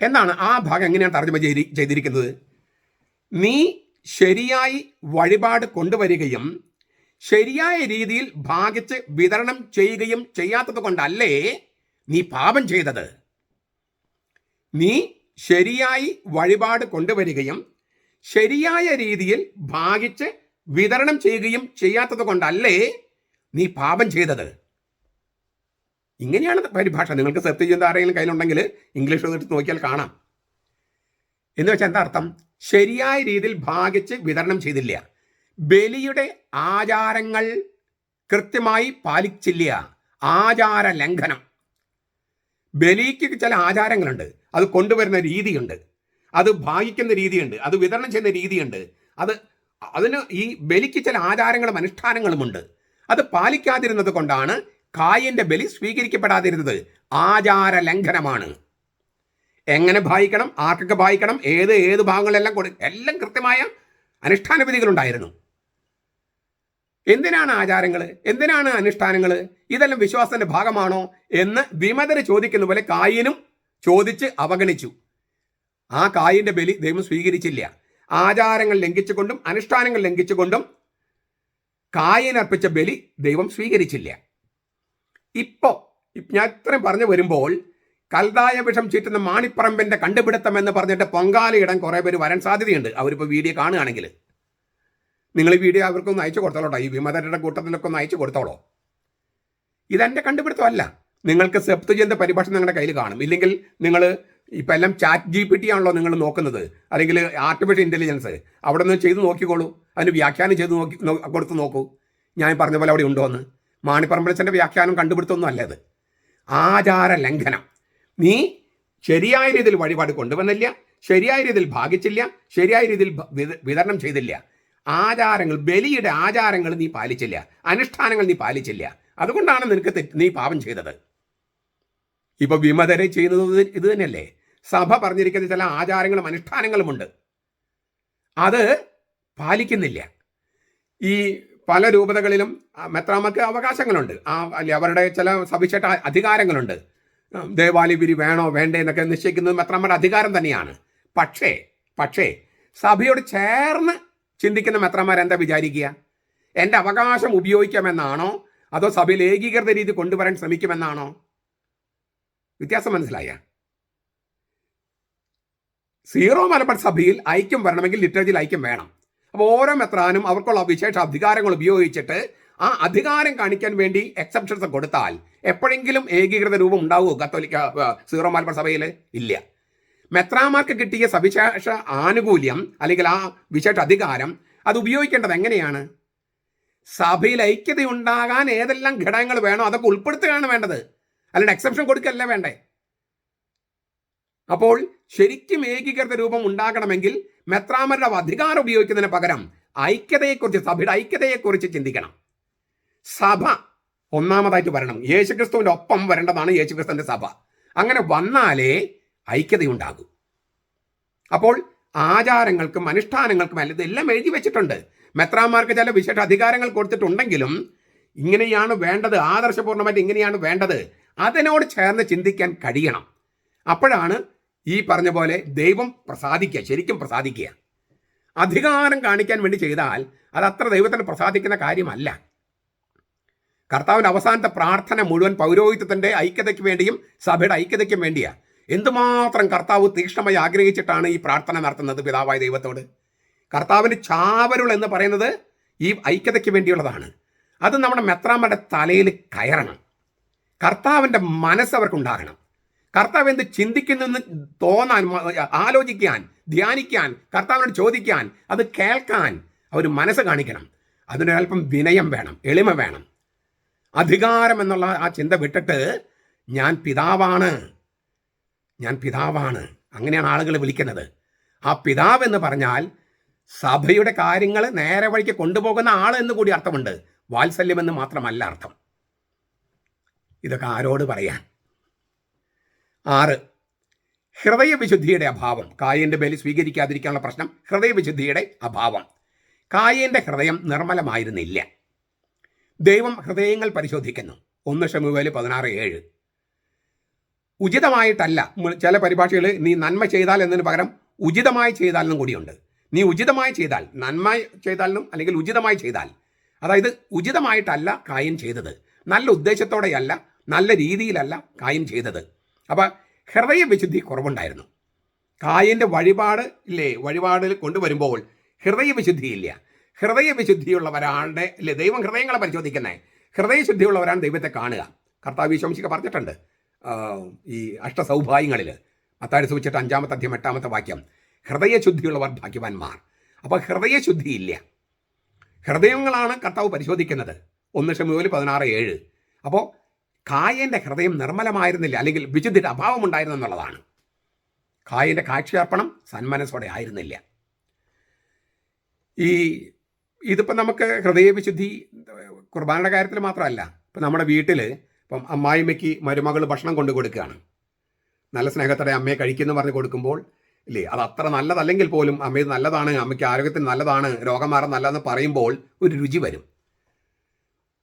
എന്നാണ് ആ ഭാഗം എങ്ങനെയാണ് തർജ്ജമ ചെയ്തിരിക്കുന്നത്? നീ ശരിയായി വഴിപാട് കൊണ്ടുവരികയും ശരിയായ രീതിയിൽ ഭാഗിച്ച് വിതരണം ചെയ്യുകയും ചെയ്യാത്തത് കൊണ്ടല്ലേ നീ പാപം ചെയ്തത്. നീ ശരിയായി വഴിപാട് കൊണ്ടുവരികയും ശരിയായ രീതിയിൽ ഭാഗിച്ച് വിതരണം ചെയ്യുകയും ചെയ്യാത്തത് കൊണ്ടല്ലേ നീ പാപം ചെയ്തത്. ഇങ്ങനെയാണ് പരിഭാഷ. നിങ്ങൾക്ക് സെപ്തുജിന്ത് ആരെങ്കിലും കയ്യിലുണ്ടെങ്കിൽ ഇംഗ്ലീഷ് എടുത്ത് നോക്കിയാൽ കാണാം. എന്ന് വെച്ചാൽ എന്താ അർത്ഥം? ശരിയായ രീതിയിൽ ഭാഗിച്ച് വിതരണം ചെയ്തില്ല, ബലിയുടെ ആചാരങ്ങൾ കൃത്യമായി പാലിച്ചില്ല, ആചാര ലംഘനം. ബലിക്ക് ചില ആചാരങ്ങളുണ്ട്, അത് കൊണ്ടുവരുന്ന രീതിയുണ്ട്, അത് ഭാഗിക്കുന്ന രീതിയുണ്ട്, അത് വിതരണം ചെയ്യുന്ന രീതിയുണ്ട്. അതിന് ഈ ബലിക്ക് ചില ആചാരങ്ങളും അനുഷ്ഠാനങ്ങളുമുണ്ട്. അത് പാലിക്കാതിരുന്നത് കൊണ്ടാണ് കായന്റെ ബലി സ്വീകരിക്കപ്പെടാതിരുന്നത്. ആചാര ലംഘനമാണ്. എങ്ങനെ ഭാഗിക്കണം, ആർക്കൊക്കെ ഭാഗിക്കണം, ഏത് ഭാഗങ്ങളെല്ലാം എല്ലാം കൃത്യമായ അനുഷ്ഠാന വിധികളുണ്ടായിരുന്നു. എന്തിനാണ് ആചാരങ്ങൾ, എന്തിനാണ് അനുഷ്ഠാനങ്ങൾ? ഇതെല്ലാം വിശ്വാസത്തിന്റെ ഭാഗമാണോ എന്ന് വിമതര് ചോദിക്കുന്ന പോലെ കായനും ചോദിച്ച് അവഗണിച്ചു. ആ കായിന്റെ ബലി ദൈവം സ്വീകരിച്ചില്ല. ആചാരങ്ങൾ ലംഘിച്ചുകൊണ്ടും അനുഷ്ഠാനങ്ങൾ ലംഘിച്ചുകൊണ്ടും കായനർപ്പിച്ച ബലി ദൈവം സ്വീകരിച്ചില്ല. ഞാൻ ഇത്രയും പറഞ്ഞു വരുമ്പോൾ കൽദായ വിഷം ചീറ്റുന്ന മാണിപ്പറമ്പിന്റെ കണ്ടുപിടുത്തം എന്ന് പറഞ്ഞിട്ട് പൊങ്കാലയിടാൻ കുറേ പേര് വരാൻ സാധ്യതയുണ്ട്. അവരിപ്പോൾ വീഡിയോ കാണുകയാണെങ്കിൽ നിങ്ങൾ ഈ വീഡിയോ അവർക്കൊന്ന് അയച്ചു കൊടുത്തോളട്ടോ. ഈ വിമതരുടെ കൂട്ടത്തിലൊക്കെ ഒന്ന് അയച്ചു കൊടുത്തോളോ. ഇതെൻ്റെ കണ്ടുപിടുത്തമല്ല. നിങ്ങൾക്ക് സെപ്തുജിന്ത് പരിഭാഷ നിങ്ങളുടെ കയ്യിൽ കാണും. ഇല്ലെങ്കിൽ നിങ്ങൾ ഇപ്പം എല്ലാം ചാറ്റ് GPT ആണല്ലോ നിങ്ങൾ നോക്കുന്നത്, അല്ലെങ്കിൽ ആർട്ടിഫിഷ്യൽ ഇൻ്റലിജൻസ്. അവിടെ നിന്ന് ചെയ്ത് നോക്കിക്കോളൂ, അതിന് വ്യാഖ്യാനം ചെയ്ത് കൊടുത്ത് നോക്കൂ. ഞാൻ പറഞ്ഞ പോലെ അവിടെ ഉണ്ടോ എന്ന്. മാണിപ്പറമ്പലച്ചൻ്റെ വ്യാഖ്യാനം കണ്ടുപിടുത്തമൊന്നും അല്ലത്. ആചാര ലംഘനം. നീ ശരിയായ രീതിയിൽ വഴിപാട് കൊണ്ടുവന്നില്ല, ശരിയായ രീതിയിൽ ഭാഗിച്ചില്ല, ശരിയായ രീതിയിൽ വിതരണം ചെയ്തില്ല. ആചാരങ്ങൾ, ബലിയുടെ ആചാരങ്ങൾ നീ പാലിച്ചില്ല, അനുഷ്ഠാനങ്ങൾ നീ പാലിച്ചില്ല. അതുകൊണ്ടാണ് നീ പാപം ചെയ്തത്. ഇപ്പൊ വിമതരെ ചെയ്യുന്നത് ഇത് തന്നെയല്ലേ. സഭ പറഞ്ഞിരിക്കുന്ന ചില ആചാരങ്ങളും അനുഷ്ഠാനങ്ങളുമുണ്ട്, അത് പാലിക്കുന്നില്ല. ഈ പല രൂപതകളിലും മെത്രാമക്ക് അവകാശങ്ങളുണ്ട്, അവരുടെ ചില സവിശേഷ അധികാരങ്ങളുണ്ട്. ദേവാലയ വിരി വേണോ വേണ്ടേ എന്നൊക്കെ നിശ്ചയിക്കുന്നത് മെത്രാമ്മയുടെ അധികാരം തന്നെയാണ്. പക്ഷേ സഭയോട് ചേർന്ന് ചിന്തിക്കുന്ന മെത്രാന്മാരെന്താ വിചാരിക്കുക? എൻ്റെ അവകാശം ഉപയോഗിക്കാമെന്നാണോ അതോ സഭയിൽ ഏകീകൃത രീതി കൊണ്ടുവരാൻ ശ്രമിക്കുമെന്നാണോ? വ്യത്യാസം മനസ്സിലായ? സീറോ മലബാർ സഭയിൽ ഐക്യം വരണമെങ്കിൽ ലിറ്ററേച്ചറിൽ ഐക്യം വേണം. അപ്പോൾ ഓരോ മെത്രാനും അവർക്കുള്ള വിശേഷ അധികാരങ്ങൾ ഉപയോഗിച്ചിട്ട് ആ അധികാരം കാണിക്കാൻ വേണ്ടി എക്സെപ്ഷൻസ് കൊടുത്താൽ എപ്പോഴെങ്കിലും ഏകീകൃത രൂപം ഉണ്ടാവുമോ കത്തോലിക്ക സീറോ മലബാർ സഭയിൽ? ഇല്ല. മെത്രാമാർക്ക് കിട്ടിയ സവിശേഷ ആനുകൂല്യം അല്ലെങ്കിൽ ആ വിശേഷ അധികാരം അത് ഉപയോഗിക്കേണ്ടത് എങ്ങനെയാണ്? സഭയിൽ ഐക്യതയുണ്ടാകാൻ ഏതെല്ലാം ഘടകങ്ങൾ വേണോ അതൊക്കെ ഉൾപ്പെടുത്തുകയാണ് വേണ്ടത്, അല്ലാണ്ട് എക്സെപ്ഷൻ കൊടുക്കല്ല വേണ്ടേ. അപ്പോൾ ശരിക്കും ഏകീകൃത രൂപം ഉണ്ടാകണമെങ്കിൽ മെത്രാന്മാരുടെ അധികാരം ഉപയോഗിക്കുന്നതിന് പകരം ഐക്യതയെക്കുറിച്ച്, സഭയുടെ ഐക്യതയെക്കുറിച്ച് ചിന്തിക്കണം. സഭ ഒന്നാമതായിട്ട് വരണം. യേശുക്രിസ്തുവിൻ്റെ ഒപ്പം വരേണ്ടതാണ് യേശുക്രിസ്തുവിൻ്റെ സഭ. അങ്ങനെ വന്നാലേ ഐക്യതയുണ്ടാകൂ. അപ്പോൾ ആചാരങ്ങൾക്കും അനുഷ്ഠാനങ്ങൾക്കും ഇതെല്ലാം എഴുതി വെച്ചിട്ടുണ്ട്. മെത്രാന്മാർക്ക് ചില വിശേഷ അധികാരങ്ങൾ കൊടുത്തിട്ടുണ്ടെങ്കിലും ഇങ്ങനെയാണ് വേണ്ടത്, ആദർശപൂർണ്ണമായിട്ട് ഇങ്ങനെയാണ് വേണ്ടത്, അതിനോട് ചേർന്ന് ചിന്തിക്കാൻ കഴിയണം. അപ്പോഴാണ് ഈ പറഞ്ഞ പോലെ ദൈവം പ്രസാദിക്കുക, ശരിക്കും പ്രസാദിക്കുക. അധികാരം കാണിക്കാൻ വേണ്ടി ചെയ്താൽ അതത്ര ദൈവത്തിന് പ്രസാദിക്കുന്ന കാര്യമല്ല. കർത്താവിൻ്റെ അവസാനത്തെ പ്രാർത്ഥന മുഴുവൻ പൗരോഹിത്യത്തിൻ്റെ ഐക്യതയ്ക്ക് വേണ്ടിയും സഭയുടെ ഐക്യതയ്ക്കും വേണ്ടിയാണ്. എന്തുമാത്രം കർത്താവ് തീക്ഷ്ണമായി ആഗ്രഹിച്ചിട്ടാണ് ഈ പ്രാർത്ഥന നടത്തുന്നത് പിതാവായ ദൈവത്തോട്. കർത്താവിന് ചാവരുൾ എന്ന് പറയുന്നത് ഈ ഐക്യതയ്ക്ക് വേണ്ടിയുള്ളതാണ്. അത് നമ്മുടെ മെത്രാന്മാരുടെ തലയിൽ കയറണം. കർത്താവിൻ്റെ മനസ്സ് അവർക്കുണ്ടാകണം. കർത്താവ് എന്ത് ചിന്തിക്കുന്നെന്ന് തോന്നാൻ, ആലോചിക്കാൻ, ധ്യാനിക്കാൻ, കർത്താവിനോട് ചോദിക്കാൻ, അത് കേൾക്കാൻ അവർ മനസ്സ് കാണിക്കണം. അതിനൊരൽപ്പം വിനയം വേണം, എളിമ വേണം. അധികാരം എന്നുള്ള ആ ചിന്ത വിട്ടിട്ട് ഞാൻ പിതാവാണ്, ഞാൻ പിതാവാണ്, അങ്ങനെയാണ് ആളുകൾ വിളിക്കുന്നത്. ആ പിതാവ് എന്ന് പറഞ്ഞാൽ സഭയുടെ കാര്യങ്ങൾ നേരെ വഴിക്ക് കൊണ്ടുപോകുന്ന ആൾ എന്ന് കൂടി അർത്ഥമുണ്ട്. വാത്സല്യമെന്ന് മാത്രമല്ല അർത്ഥം. ഇതൊക്കെ ആരോട് പറയാൻ? 6, ഹൃദയവിശുദ്ധിയുടെ അഭാവം. കായൻ്റെ ബലി സ്വീകരിക്കാതിരിക്കാനുള്ള പ്രശ്നം ഹൃദയവിശുദ്ധിയുടെ അഭാവം. കായൻ്റെ ഹൃദയം നിർമ്മലമായിരുന്നില്ല. ദൈവം ഹൃദയങ്ങൾ പരിശോധിക്കുന്നു. 1 ശമൂവേൽ 16:7. ഉചിതമായിട്ടല്ല. ചില പരിഭാഷകൾ നീ നന്മ ചെയ്താൽ എന്നതിന് പകരം ഉചിതമായി ചെയ്താലെന്നും കൂടിയുണ്ട്. നീ ഉചിതമായി ചെയ്താൽ, നന്മ ചെയ്താലിനും അല്ലെങ്കിൽ ഉചിതമായി ചെയ്താൽ, അതായത് ഉചിതമായിട്ടല്ല കായൻ ചെയ്തത്, നല്ല ഉദ്ദേശത്തോടെയല്ല, നല്ല രീതിയിലല്ല കായൻ ചെയ്തത്. അപ്പം ഹൃദയവിശുദ്ധി കുറവുണ്ടായിരുന്നു. കായൻ്റെ വഴിപാട് ഇല്ലേ, വഴിപാടിൽ കൊണ്ടുവരുമ്പോൾ ഹൃദയവിശുദ്ധിയില്ല. ഹൃദയവിശുദ്ധിയുള്ളവരാളുടെ ഇല്ലേ, ദൈവം ഹൃദയങ്ങളെ പരിശോധിക്കുന്നത്. ഹൃദയശുദ്ധിയുള്ളവരാണ് ദൈവത്തെ കാണുക. കർത്താവ് ശംസിക പറഞ്ഞിട്ടുണ്ട് ഈ അഷ്ടസൗഭാഗ്യങ്ങളിൽ, മത്തായി സുവിശേഷം 5-ാമത്തെ അധ്യായം 8-ാമത്തെ വാക്യം, ഹൃദയശുദ്ധിയുള്ളവർ ഭാഗ്യവാന്മാർ. അപ്പോൾ ഹൃദയശുദ്ധിയില്ല. ഹൃദയങ്ങളാണ് കർത്താവ് പരിശോധിക്കുന്നത്. 1 ശമൂവേൽ 16:7. അപ്പോൾ കായൻ്റെ ഹൃദയം നിർമ്മലമായിരുന്നില്ല, അല്ലെങ്കിൽ വിശുദ്ധിയുടെ അഭാവം ഉണ്ടായിരുന്നു എന്നുള്ളതാണ്. കായൻ്റെ കാഴ്ചയർപ്പണം സന്മനസ്സോടെ ആയിരുന്നില്ല. ഇതിപ്പോൾ നമുക്ക് ഹൃദയവിശുദ്ധി കുർബാനയുടെ കാര്യത്തിൽ മാത്രമല്ല. ഇപ്പം നമ്മുടെ വീട്ടിൽ ഇപ്പം അമ്മായിമ്മയ്ക്ക് മരുമകൾ ഭക്ഷണം കൊണ്ടു കൊടുക്കുകയാണ്. നല്ല സ്നേഹത്തോടെ അമ്മയെ കഴിക്കുമെന്ന് പറഞ്ഞ് കൊടുക്കുമ്പോൾ ഇല്ലേ, അത് അത്ര നല്ലതല്ലെങ്കിൽ പോലും അമ്മയത് നല്ലതാണ്, അമ്മയ്ക്ക് ആരോഗ്യത്തിന് നല്ലതാണ്, രോഗം മാറാൻ നല്ലതെന്ന് പറയുമ്പോൾ ഒരു രുചി വരും.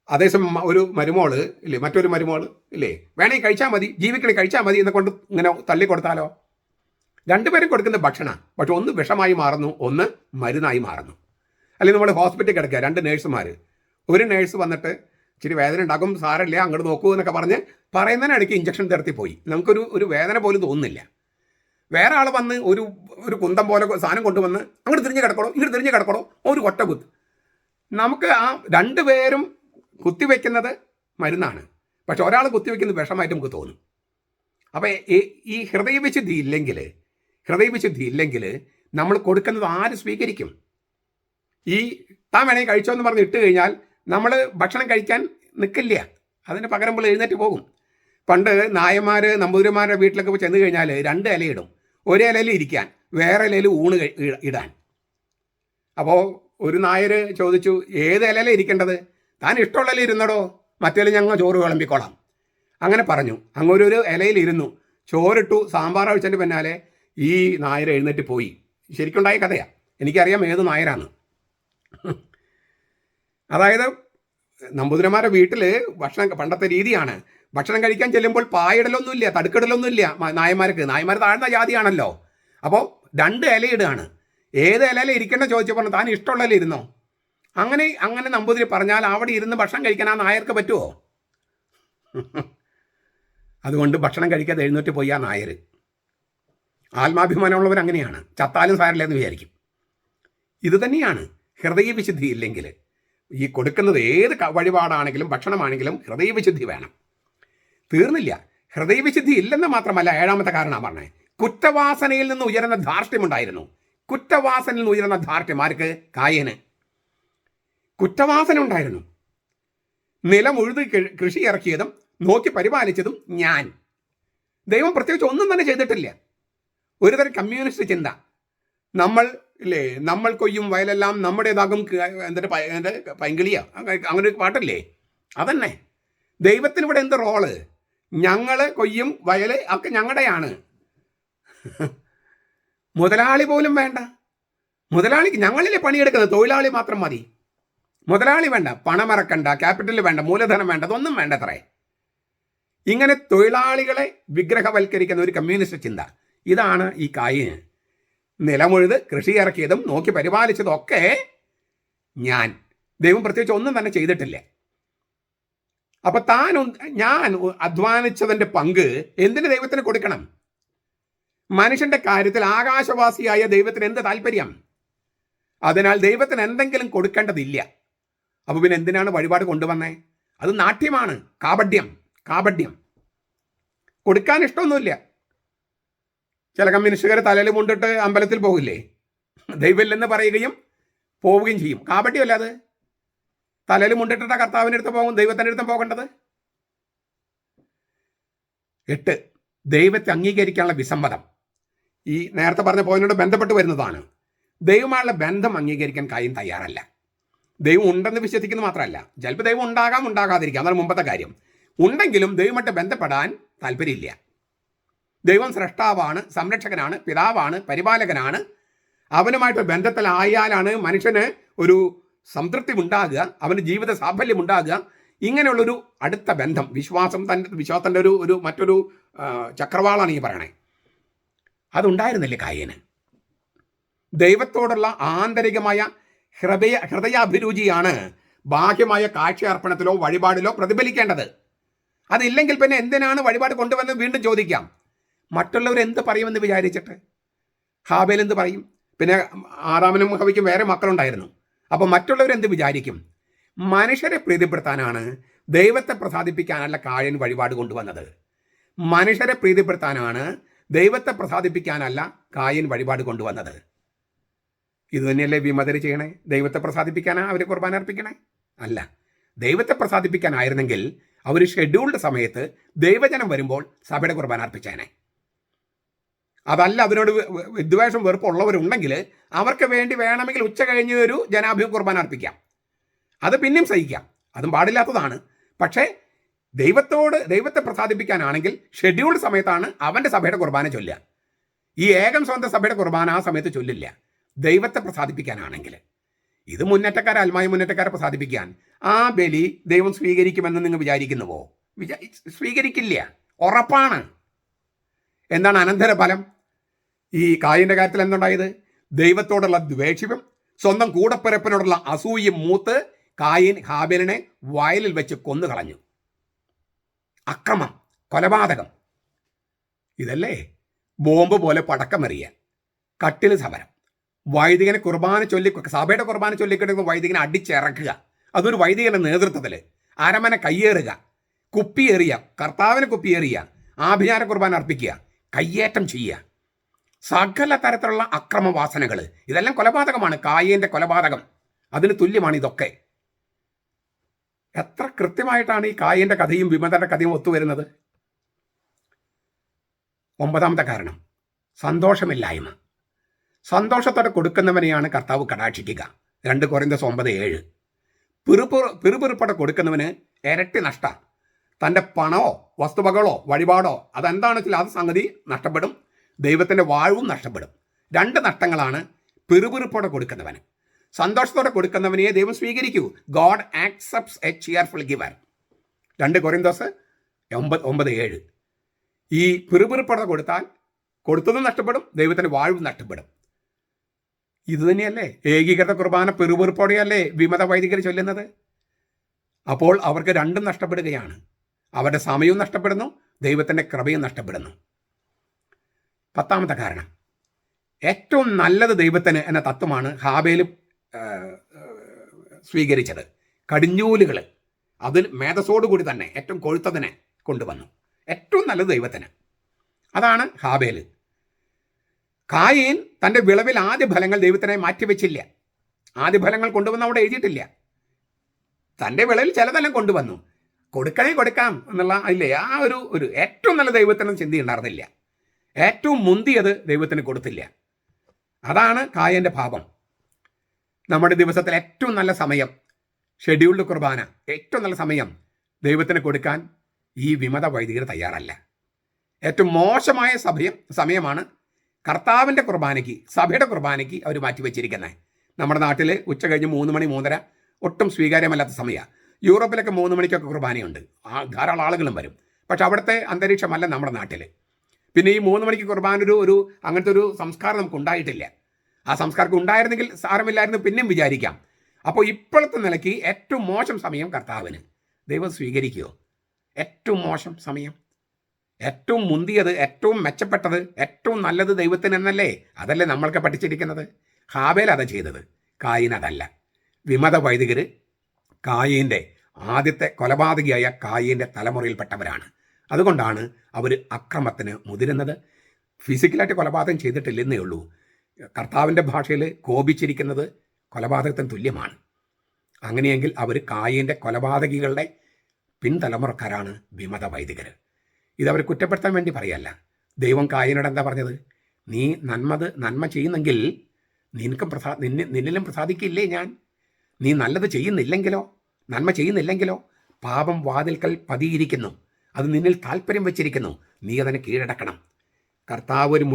അതേസമയം ഒരു മരുമോള് ഇല്ലേ, മറ്റൊരു മരുമോള് ഇല്ലേ, വേണമെങ്കിൽ കഴിച്ചാൽ മതി, ജീവിക്കണേ കഴിച്ചാൽ മതി എന്നെ കൊണ്ട് ഇങ്ങനെ തള്ളിക്കൊടുത്താലോ? രണ്ടുപേരും കൊടുക്കുന്ന ഭക്ഷണം, പക്ഷെ ഒന്ന് വിഷമായി മാറുന്നു, ഒന്ന് മരുന്നായി മാറുന്നു. അല്ലെങ്കിൽ നമ്മൾ ഹോസ്പിറ്റലിൽ കിടക്കുക, 2 നേഴ്സുമാർ. ഒരു നേഴ്സ് വന്നിട്ട് ഇച്ചിരി വേദന ഉണ്ടാകും, സാരമില്ല അങ്ങോട്ട് നോക്കൂ എന്നൊക്കെ പറഞ്ഞ് പറയുന്നതിനിടയ്ക്ക് ഇഞ്ചക്ഷൻ തീർത്തി പോയി. നമുക്കൊരു വേദന പോലും തോന്നുന്നില്ല. വേറെ ആൾ വന്ന് ഒരു കുന്തം പോലെ സാധനം കൊണ്ടുവന്ന് അങ്ങോട്ട് തിരിഞ്ഞ് കിടക്കണോ, ഇങ്ങോട്ട് തിരിഞ്ഞ് കിടക്കണോ, ഒരു ഒറ്റ കുത്ത്. നമുക്ക് ആ 2 പേരും കുത്തിവെക്കുന്നത് മരുന്നാണ്, പക്ഷെ ഒരാൾ കുത്തിവെക്കുന്നത് വിഷമായിട്ട് നമുക്ക് തോന്നും. അപ്പോൾ ഈ ഹൃദയവിശുദ്ധി ഇല്ലെങ്കിൽ നമ്മൾ കൊടുക്കുന്നത് ആര് സ്വീകരിക്കും? ഈ താൻ വേണമെങ്കിൽ കഴിച്ചോ എന്ന് പറഞ്ഞ് ഇട്ട് കഴിഞ്ഞാൽ നമ്മൾ ഭക്ഷണം കഴിക്കാൻ നിൽക്കില്ല, അതിന് പകരം നമ്മൾ എഴുന്നേറ്റ് പോകും. പണ്ട് നായന്മാർ നമ്പൂതിരിമാരുടെ വീട്ടിലൊക്കെ ചെന്ന് കഴിഞ്ഞാൽ 2 ഇലയിടും. ഒരു ഇലയിൽ ഇരിക്കാൻ, വേറെ ഇലയിൽ ഊണ് ഇടാൻ. അപ്പോൾ ഒരു നായർ ചോദിച്ചു, ഏത് ഇലയിലാണ് ഇരിക്കേണ്ടത്? താൻ ഇഷ്ടമുള്ള ഇല ഇരുന്നടോ, മറ്റേ ഞങ്ങൾ ചോറ് വിളമ്പിക്കോളാം. അങ്ങനെ പറഞ്ഞു. അങ്ങൊരു ഇലയിൽ ഇരുന്നു, ചോറിട്ടു, സാമ്പാർ ഒഴിച്ചതിൻ്റെ പിന്നാലെ ഈ നായർ എഴുന്നേറ്റ് പോയി. ശരിക്കുണ്ടായ കഥയാണ്, എനിക്കറിയാം ഏത് നായരാണ്. അതായത് നമ്പൂതിരന്മാരുടെ വീട്ടിൽ ഭക്ഷണം പണ്ടത്തെ രീതിയാണ്. ഭക്ഷണം കഴിക്കാൻ ചെല്ലുമ്പോൾ പായിടലൊന്നുമില്ല, തടുക്കിടലൊന്നുമില്ല നായന്മാർ താഴ്ന്ന ജാതിയാണല്ലോ. അപ്പോൾ 2 ഇലയിടുകയാണ്. ഏത് ഇലയിൽ ഇരിക്കേണ്ട ചോദിച്ചപ്പോൾ താൻ ഇഷ്ടമുള്ള ഇല ഇരുന്നോ? അങ്ങനെ നമ്പൂതിരി പറഞ്ഞാൽ അവിടെ ഇരുന്ന് ഭക്ഷണം കഴിക്കാൻ ആ നായർക്ക് പറ്റുമോ? അതുകൊണ്ട് ഭക്ഷണം കഴിക്കാതെ എഴുന്നേറ്റ് പോയി ആ നായർ. ആത്മാഭിമാനമുള്ളവർ അങ്ങനെയാണ്, ചത്താലും സാരില്ലെന്ന് വിചാരിക്കും. ഇത് തന്നെയാണ് ഹൃദയവിശുദ്ധി ഇല്ലെങ്കിൽ. ഈ കൊടുക്കുന്നത് ഏത് വഴിപാടാണെങ്കിലും ഭക്ഷണമാണെങ്കിലും ഹൃദയവിശുദ്ധി വേണം. തീർന്നില്ല, ഹൃദയവിശുദ്ധി ഇല്ലെന്ന് മാത്രമല്ല, 7-ാമത്തെ കാരണമാണ് പറഞ്ഞത്, കുറ്റവാസനയിൽ നിന്ന് ഉയരുന്ന ധാർഷ്ട്യമുണ്ടായിരുന്നു. കുറ്റവാസനയിൽ നിന്ന് ഉയരുന്ന ധാർഷ്ട്യം ആർക്ക്? കായന്. കുറ്റവാസന ഉണ്ടായിരുന്നു. നിലം ഉഴുത് കൃഷി ഇറക്കിയതും നോക്കി പരിപാലിച്ചതും ഞാൻ. ദൈവം പ്രത്യേകിച്ച് ഒന്നും തന്നെ ചെയ്തിട്ടില്ല. ഒരുതരം കമ്മ്യൂണിസ്റ്റ് ചിന്ത. നമ്മൾ കൊയ്യും വയലെല്ലാം നമ്മുടേതാകും, എന്നിട്ട് പൈങ്കിളിയാ, അങ്ങനെ ഒരു പാട്ടല്ലേ? അതന്നെ. ദൈവത്തിന് ഇവിടെ എന്ത് റോള്? ഞങ്ങൾ കൊയ്യും വയൽ ഒക്കെ ഞങ്ങളുടെയാണ്. മുതലാളി പോലും വേണ്ട. മുതലാളിക്ക് ഞങ്ങളിലെ പണിയെടുക്കുന്നത്, തൊഴിലാളി മാത്രം മതി. മുതലാളി വേണ്ട, പണമിറക്കണ്ട, ക്യാപിറ്റൽ വേണ്ട, മൂലധനം വേണ്ട, അതൊന്നും വേണ്ട. അത്രേ ഇങ്ങനെ തൊഴിലാളികളെ വിഗ്രഹവൽക്കരിക്കുന്ന ഒരു കമ്മ്യൂണിസ്റ്റ് ചിന്ത. ഇതാണ് ഈ കായിന്. നിലമുഴുത് കൃഷി ഇറക്കിയതും നോക്കി പരിപാലിച്ചതും ഒക്കെ ഞാൻ. ദൈവം പ്രത്യേകിച്ച് ഒന്നും തന്നെ ചെയ്തിട്ടില്ല. അപ്പൊ ഞാൻ അധ്വാനിച്ചതിന്റെ പങ്ക് എന്തിന് ദൈവത്തിന് കൊടുക്കണം? മനുഷ്യന്റെ കാര്യത്തിൽ ആകാശവാസിയായ ദൈവത്തിന് എന്ത് താല്പര്യം? അതിനാൽ ദൈവത്തിന് എന്തെങ്കിലും കൊടുക്കേണ്ടതില്ല. അപ്പൊ പിന്നെ എന്തിനാണ് വഴിപാട് കൊണ്ടുവന്നേ? അത് നാട്യമാണ്, കാപഡ്യം. കൊടുക്കാൻ ഇഷ്ടമൊന്നുമില്ല. ചില കമ്മ്യൂണിസ്റ്റുകാർ തലയിൽ മുണ്ടിട്ട് അമ്പലത്തിൽ പോകില്ലേ? ദൈവമില്ലെന്ന് പറയുകയും പോവുകയും ചെയ്യും. കാപഡ്യമല്ല അത്. തലയിൽ മുണ്ടിട്ടിട്ട കർത്താവിൻ്റെ അടുത്ത് പോകും, ദൈവത്തിൻ്റെ അടുത്തും പോകേണ്ടത്. 8, ദൈവത്തെ അംഗീകരിക്കാനുള്ള വിസമ്മതം. ഈ നേരത്തെ പറഞ്ഞ പോയിന്റിനോട് ബന്ധപ്പെട്ട് വരുന്നതാണ്. ദൈവമായുള്ള ബന്ധം അംഗീകരിക്കാൻ കാര്യം തയ്യാറല്ല. ദൈവം ഉണ്ടെന്ന് വിശ്വസിക്കുന്നത് മാത്രമല്ല, ചിലപ്പോൾ ദൈവം ഉണ്ടാകാതിരിക്കാം. അതാണ് മുമ്പത്തെ കാര്യം. ഉണ്ടെങ്കിലും ദൈവമായിട്ട് ബന്ധപ്പെടാൻ താല്പര്യമില്ല. ദൈവം സ്രഷ്ടാവാണ്, സംരക്ഷകനാണ്, പിതാവാണ്, പരിപാലകനാണ്. അവനുമായിട്ട് ബന്ധത്തിലായാലാണ് മനുഷ്യന് ഒരു സംതൃപ്തി ഉണ്ടാകുക, അവന് ജീവിത സാഫല്യം ഉണ്ടാകുക. ഇങ്ങനെയുള്ളൊരു അടുത്ത ബന്ധം, വിശ്വാസത്തിൻ്റെ ഒരു മറ്റൊരു ചക്രവാളാണ് ഈ പറയണേ. അതുണ്ടായിരുന്നില്ലേ കായേന്? ദൈവത്തോടുള്ള ആന്തരികമായ ഹൃദയാഭിരുചിയാണ് ബാഹ്യമായ കാഴ്ചയർപ്പണത്തിലോ വഴിപാടിലോ പ്രതിഫലിക്കേണ്ടത്. അതില്ലെങ്കിൽ പിന്നെ എന്തിനാണ് വഴിപാട് കൊണ്ടുവന്ന് വീണ്ടും ചോദിക്കാം. മറ്റുള്ളവർ എന്ത് പറയുമെന്ന് വിചാരിച്ചിട്ട്? ഹാബേൽ എന്ത് പറയും? പിന്നെ ആദാമിനും ഹവ്വയ്ക്കും വേറെ മക്കളുണ്ടായിരുന്നു. അപ്പം മറ്റുള്ളവർ എന്ത് വിചാരിക്കും? മനുഷ്യരെ പ്രീതിപ്പെടുത്താനാണ്, ദൈവത്തെ പ്രസാദിപ്പിക്കാനല്ല കായൻ വഴിപാട് കൊണ്ടുവന്നത്. മനുഷ്യരെ പ്രീതിപ്പെടുത്താനാണ്, ദൈവത്തെ പ്രസാദിപ്പിക്കാനല്ല കായൻ വഴിപാട് കൊണ്ടുവന്നത്. ഇത് തന്നെയല്ലേ വിമതര് ചെയ്യണേ? ദൈവത്തെ പ്രസാദിപ്പിക്കാനാ അവർ കുർബാന അർപ്പിക്കണേ? അല്ല. ദൈവത്തെ പ്രസാദിപ്പിക്കാനായിരുന്നെങ്കിൽ അവർ ഷെഡ്യൂൾഡ് സമയത്ത് ദൈവജനം വരുമ്പോൾ സഭയുടെ കുർബാന അർപ്പിച്ചേനെ. അതല്ല, അതിനോട് വിദ്വേഷം വെറുപ്പുള്ളവരുണ്ടെങ്കിൽ അവർക്ക് വേണ്ടി വേണമെങ്കിൽ ഉച്ച കഴിഞ്ഞ് ഒരു ജനാഭിമുഖ കുർബാന അർപ്പിക്കാം. അത് പിന്നെയും സഹിക്കാം, അതും പാടില്ലാത്തതാണ്. പക്ഷേ ദൈവത്തെ പ്രസാദിപ്പിക്കാനാണെങ്കിൽ ഷെഡ്യൂൾഡ് സമയത്താണ് അവൻ്റെ സഭയുടെ കുർബാന ചൊല്ലുക. ഈ ഏകം സ്വന്തം സഭയുടെ കുർബാന ആ സമയത്ത് ചൊല്ലില്ല. ദൈവത്തെ പ്രസാദിപ്പിക്കാനാണെങ്കിൽ. ഇത് ആത്മായ മുന്നേറ്റക്കാരെ പ്രസാദിപ്പിക്കാൻ ആ ബലി ദൈവം സ്വീകരിക്കുമെന്ന് നിങ്ങൾ വിചാരിക്കുന്നുവോ? സ്വീകരിക്കില്ല, ഉറപ്പാണ്. എന്താണ് അനന്തരഫലം? ഈ കായിൻ്റെ കാര്യത്തിൽ എന്തുണ്ടായത്? ദൈവത്തോടുള്ള ദ്വേഷവും സ്വന്തം കൂടപ്പിറപ്പിനോടുള്ള അസൂയും മൂത്ത് കായിൻ ഹാബേലിനെ വയലിൽ വെച്ച് കൊന്നുകളഞ്ഞു. അക്രമം, കൊലപാതകം. ഇതല്ലേ ബോംബ് പോലെ പടക്കമെറിയ, കട്ടിൽ സമരം, വൈദികനെ സഭയുടെ കുർബാന ചൊല്ലിക്കിട്ടുന്ന വൈദികനെ അടിച്ചിറക്കുക, അതൊരു വൈദികന്റെ നേതൃത്വത്തിൽ. അരമന കയ്യേറുക, കുപ്പിയേറിയ, കർത്താവിനെ കുപ്പിയേറിയ, ആഭിചാര കുർബാന അർപ്പിക്കുക, കയ്യേറ്റം ചെയ്യുക, സകല തരത്തിലുള്ള അക്രമവാസനകൾ. ഇതെല്ലാം കൊലപാതകമാണ്. കായേന്റെ കൊലപാതകം അതിന് തുല്യമാണ് ഇതൊക്കെ. എത്ര കൃത്യമായിട്ടാണ് ഈ കായേന്റെ കഥയും വിമതന്റെ കഥയും ഒത്തുവരുന്നത്. 9ാമത്തെ കാരണം സന്തോഷമില്ലായ്മ. സന്തോഷത്തോടെ കൊടുക്കുന്നവനെയാണ് കർത്താവ് കടാക്ഷിക്കുക. 2 കൊരിന്ത്യർ 9:7. പിറുപിറുപ്പോടെ കൊടുക്കുന്നവന് ഇരട്ടി നഷ്ട. തൻ്റെ പണമോ വസ്തുവകളോ വഴിപാടോ അതെന്താണെന്ന് വെച്ചാൽ അത് സംഗതി നഷ്ടപ്പെടും, ദൈവത്തിൻ്റെ വാഴ്വും നഷ്ടപ്പെടും. 2 നഷ്ടങ്ങളാണ് പിറുപിറുപ്പോടെ കൊടുക്കുന്നവന്. സന്തോഷത്തോടെ കൊടുക്കുന്നവനെ ദൈവം സ്വീകരിക്കൂ. God accepts A cheerful giver. 2 കൊരിന്ത്യർ 9:7. ഈ പിറുപിറുപ്പോടെ കൊടുത്താൽ കൊടുത്തതും നഷ്ടപ്പെടും, ദൈവത്തിൻ്റെ വാഴ്വും നഷ്ടപ്പെടും. ഇത് തന്നെയല്ലേ ഏകീകൃത കുർബാന പിറുപിറുപ്പോടെയല്ലേ വിമത വൈദികർ ചൊല്ലുന്നത്? അപ്പോൾ അവർക്ക് 2ഉം നഷ്ടപ്പെടുകയാണ്. അവരുടെ സമയവും നഷ്ടപ്പെടുന്നു, ദൈവത്തിൻ്റെ കൃപയും നഷ്ടപ്പെടുന്നു. 10ാമത്തെ കാരണം ഏറ്റവും നല്ലത് ദൈവത്തിന് എന്ന തത്വമാണ് ഹാബേൽ സ്വീകരിച്ചത്. കടിഞ്ഞൂലുകൾ അതിൽ മേധസ്സോടുകൂടി തന്നെ ഏറ്റവും കൊഴുത്തതിനെ കൊണ്ടുവന്നു. ഏറ്റവും നല്ലത് ദൈവത്തിന്. അതാണ് ഹാബേൽ. കായീൻ തൻ്റെ വിളവിൽ ആദ്യ ഫലങ്ങൾ ദൈവത്തിനായി മാറ്റിവെച്ചില്ല. ആദ്യ ഫലങ്ങൾ കൊണ്ടുവന്ന് അവിടെ എഴുതിയിട്ടില്ല. തൻ്റെ വിളവിൽ ചിലതെല്ലാം കൊണ്ടുവന്നു. കൊടുക്കാം എന്നുള്ള ഇല്ലേ ആ ഒരു ഏറ്റവും നല്ല ദൈവത്തിന് ചിന്തയുണ്ടായിരുന്നില്ല. ഏറ്റവും മുന്തിയത് ദൈവത്തിന് കൊടുത്തില്ല. അതാണ് കായൻ്റെ പാപം. നമ്മുടെ ദിവസത്തിൽ ഏറ്റവും നല്ല സമയം, ഷെഡ്യൂൾഡ് കുർബാന, ഏറ്റവും നല്ല സമയം ദൈവത്തിന് കൊടുക്കാൻ ഈ വിമത വൈദികർ തയ്യാറല്ല. ഏറ്റവും മോശമായ സമയമാണ് കർത്താവിൻ്റെ കുർബാനയ്ക്ക്, സഭയുടെ കുർബാനയ്ക്ക് അവർ മാറ്റിവെച്ചിരിക്കുന്നത്. നമ്മുടെ നാട്ടിൽ ഉച്ച കഴിഞ്ഞ് 3 മണി 3:30 ഒട്ടും സ്വീകാര്യമല്ലാത്ത സമയമാണ്. യൂറോപ്പിലൊക്കെ 3 മണിക്കൊക്കെ കുർബാനയുണ്ട്, ധാരാളം ആളുകളും വരും. പക്ഷെ അവിടുത്തെ അന്തരീക്ഷമല്ല നമ്മുടെ നാട്ടിൽ. പിന്നെ ഈ 3 മണിക്ക് കുർബാന ഒരു അങ്ങനത്തെ ഒരു സംസ്കാരം നമുക്ക് ഉണ്ടായിട്ടില്ല. ആ സംസ്കാരം ഉണ്ടായിരുന്നെങ്കിൽ സാരമില്ലായിരുന്നു പിന്നെയും വിചാരിക്കാം. അപ്പോൾ ഇപ്പോഴത്തെ നിലയ്ക്ക് ഏറ്റവും മോശം സമയം കർത്താവിന്. ദൈവം സ്വീകരിക്കുമോ? ഏറ്റവും മോശം സമയം, ഏറ്റവും മുന്തിയത്, ഏറ്റവും മെച്ചപ്പെട്ടത്, ഏറ്റവും നല്ലത് ദൈവത്തിന് എന്നല്ലേ? അതല്ലേ നമ്മൾക്ക് പഠിച്ചിരിക്കുന്നത്? ഹാബേൽ അതാ ചെയ്തത്, കായീൻ അതല്ല. വിമത വൈദികർ കായീൻ്റെ ആദ്യത്തെ കൊലപാതകിയായ കായീൻ്റെ തലമുറയിൽപ്പെട്ടവരാണ്. അതുകൊണ്ടാണ് അവർ അക്രമത്തിന് മുതിരുന്നത്. ഫിസിക്കലായിട്ട് കൊലപാതകം ചെയ്തിട്ടില്ലെന്നേ ഉള്ളൂ. കർത്താവിൻ്റെ ഭാഷയിൽ കോപിച്ചിരിക്കുന്നത് കൊലപാതകത്തിന് തുല്യമാണ്. അങ്ങനെയെങ്കിൽ അവർ കായീൻ്റെ കൊലപാതകികളുടെ പിൻതലമുറക്കാരാണ് വിമത വൈദികർ. ഇതവർ കുറ്റപ്പെടുത്താൻ വേണ്ടി പറയല്ല. ദൈവം കായീനോട് എന്താ പറഞ്ഞത്? നീ നന്മ ചെയ്യുന്നെങ്കിൽ നിന്നിലും പ്രസാദിക്കില്ലേ ഞാൻ? നീ നല്ലത് ചെയ്യുന്നില്ലെങ്കിലോ, നന്മ ചെയ്യുന്നില്ലെങ്കിലോ പാപം വാതിൽക്കൽ പതിയിരിക്കുന്നു, അത് നിന്നിൽ താല്പര്യം വെച്ചിരിക്കുന്നു, നീ അതിനെ കീഴടക്കണം. കർത്താവ് ഒരു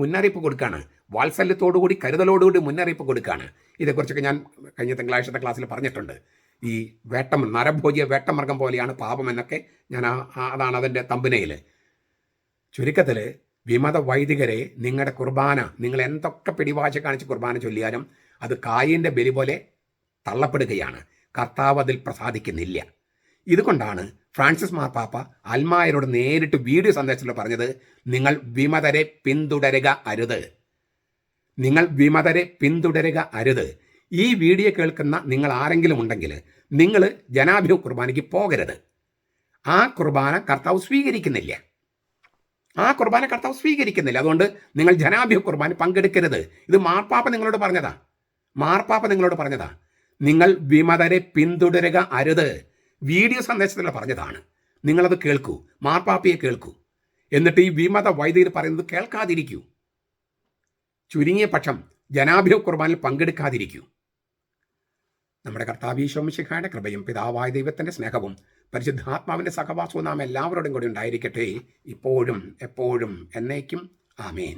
മുന്നറിയിപ്പ് കൊടുക്കുകയാണ്. വാത്സല്യത്തോടുകൂടി കരുതലോടുകൂടി മുന്നറിയിപ്പ് കൊടുക്കുകയാണ്. ഇതേക്കുറിച്ചൊക്കെ ഞാൻ കഴിഞ്ഞ തിങ്കളാഴ്ചത്തെ ക്ലാസ്സിൽ പറഞ്ഞിട്ടുണ്ട്. ഈ നരഭോജ്യ വേട്ടമൃഗം പോലെയാണ് പാപം എന്നൊക്കെ അതാണ് അതിൻ്റെ തമ്പനയിൽ. ചുരുക്കത്തിൽ വിമത വൈദികരെ നിങ്ങളുടെ കുർബാന, നിങ്ങൾ എന്തൊക്കെ പിടിവാശ കാണിച്ച് കുർബാന ചൊല്ലിയാലും അത് കായീൻ്റെ ബലി പോലെ തള്ളപ്പെടുകയാണ്. കർത്താവ് അതിൽ പ്രസാദിക്കുന്നില്ല. ഇതുകൊണ്ടാണ് ഫ്രാൻസിസ് മാർപ്പാപ്പ അൽമായരോട് നേരിട്ട് വീഡിയോ സന്ദേശത്തിൽ പറഞ്ഞത്, നിങ്ങൾ വിമതരെ പിന്തുടരുക അരുത്. നിങ്ങൾ വിമതരെ പിന്തുടരുക അരുത്. ഈ വീഡിയോ കേൾക്കുന്ന നിങ്ങൾ ആരെങ്കിലും ഉണ്ടെങ്കിൽ നിങ്ങൾ ജനാഭിമുഖ കുർബാനയ്ക്ക് പോകരുത്. ആ കുർബാന കർത്താവ് സ്വീകരിക്കുന്നില്ല. അതുകൊണ്ട് നിങ്ങൾ ജനാഭിമുഖ കുർബാന പങ്കെടുക്കരുത്. ഇത് മാർപ്പാപ്പ നിങ്ങളോട് പറഞ്ഞതാ. നിങ്ങൾ വിമതരെ പിന്തുടരുക അരുത്. വീഡിയോ സന്ദേശത്തിൽ പറഞ്ഞതാണ്. നിങ്ങളത് കേൾക്കൂ, മാർപ്പാപ്പയെ കേൾക്കൂ. എന്നിട്ട് ഈ വിമത വൈദികർ പറയുന്നത് കേൾക്കാതിരിക്കൂ. ചുരുങ്ങിയ പക്ഷം ജനാഭിമുഖ കുർബാനയിൽ പങ്കെടുക്കാതിരിക്കൂ. നമ്മുടെ കർത്താവ് ഈശോ മിശിഹായുടെ കൃപയും പിതാവായ ദൈവത്തിൻ്റെ സ്നേഹവും പരിശുദ്ധാത്മാവിൻ്റെ സഹവാസവും നാം എല്ലാവരോടും കൂടി ഉണ്ടായിരിക്കട്ടെ, ഇപ്പോഴും എപ്പോഴും എന്നേക്കും. ആമേൻ.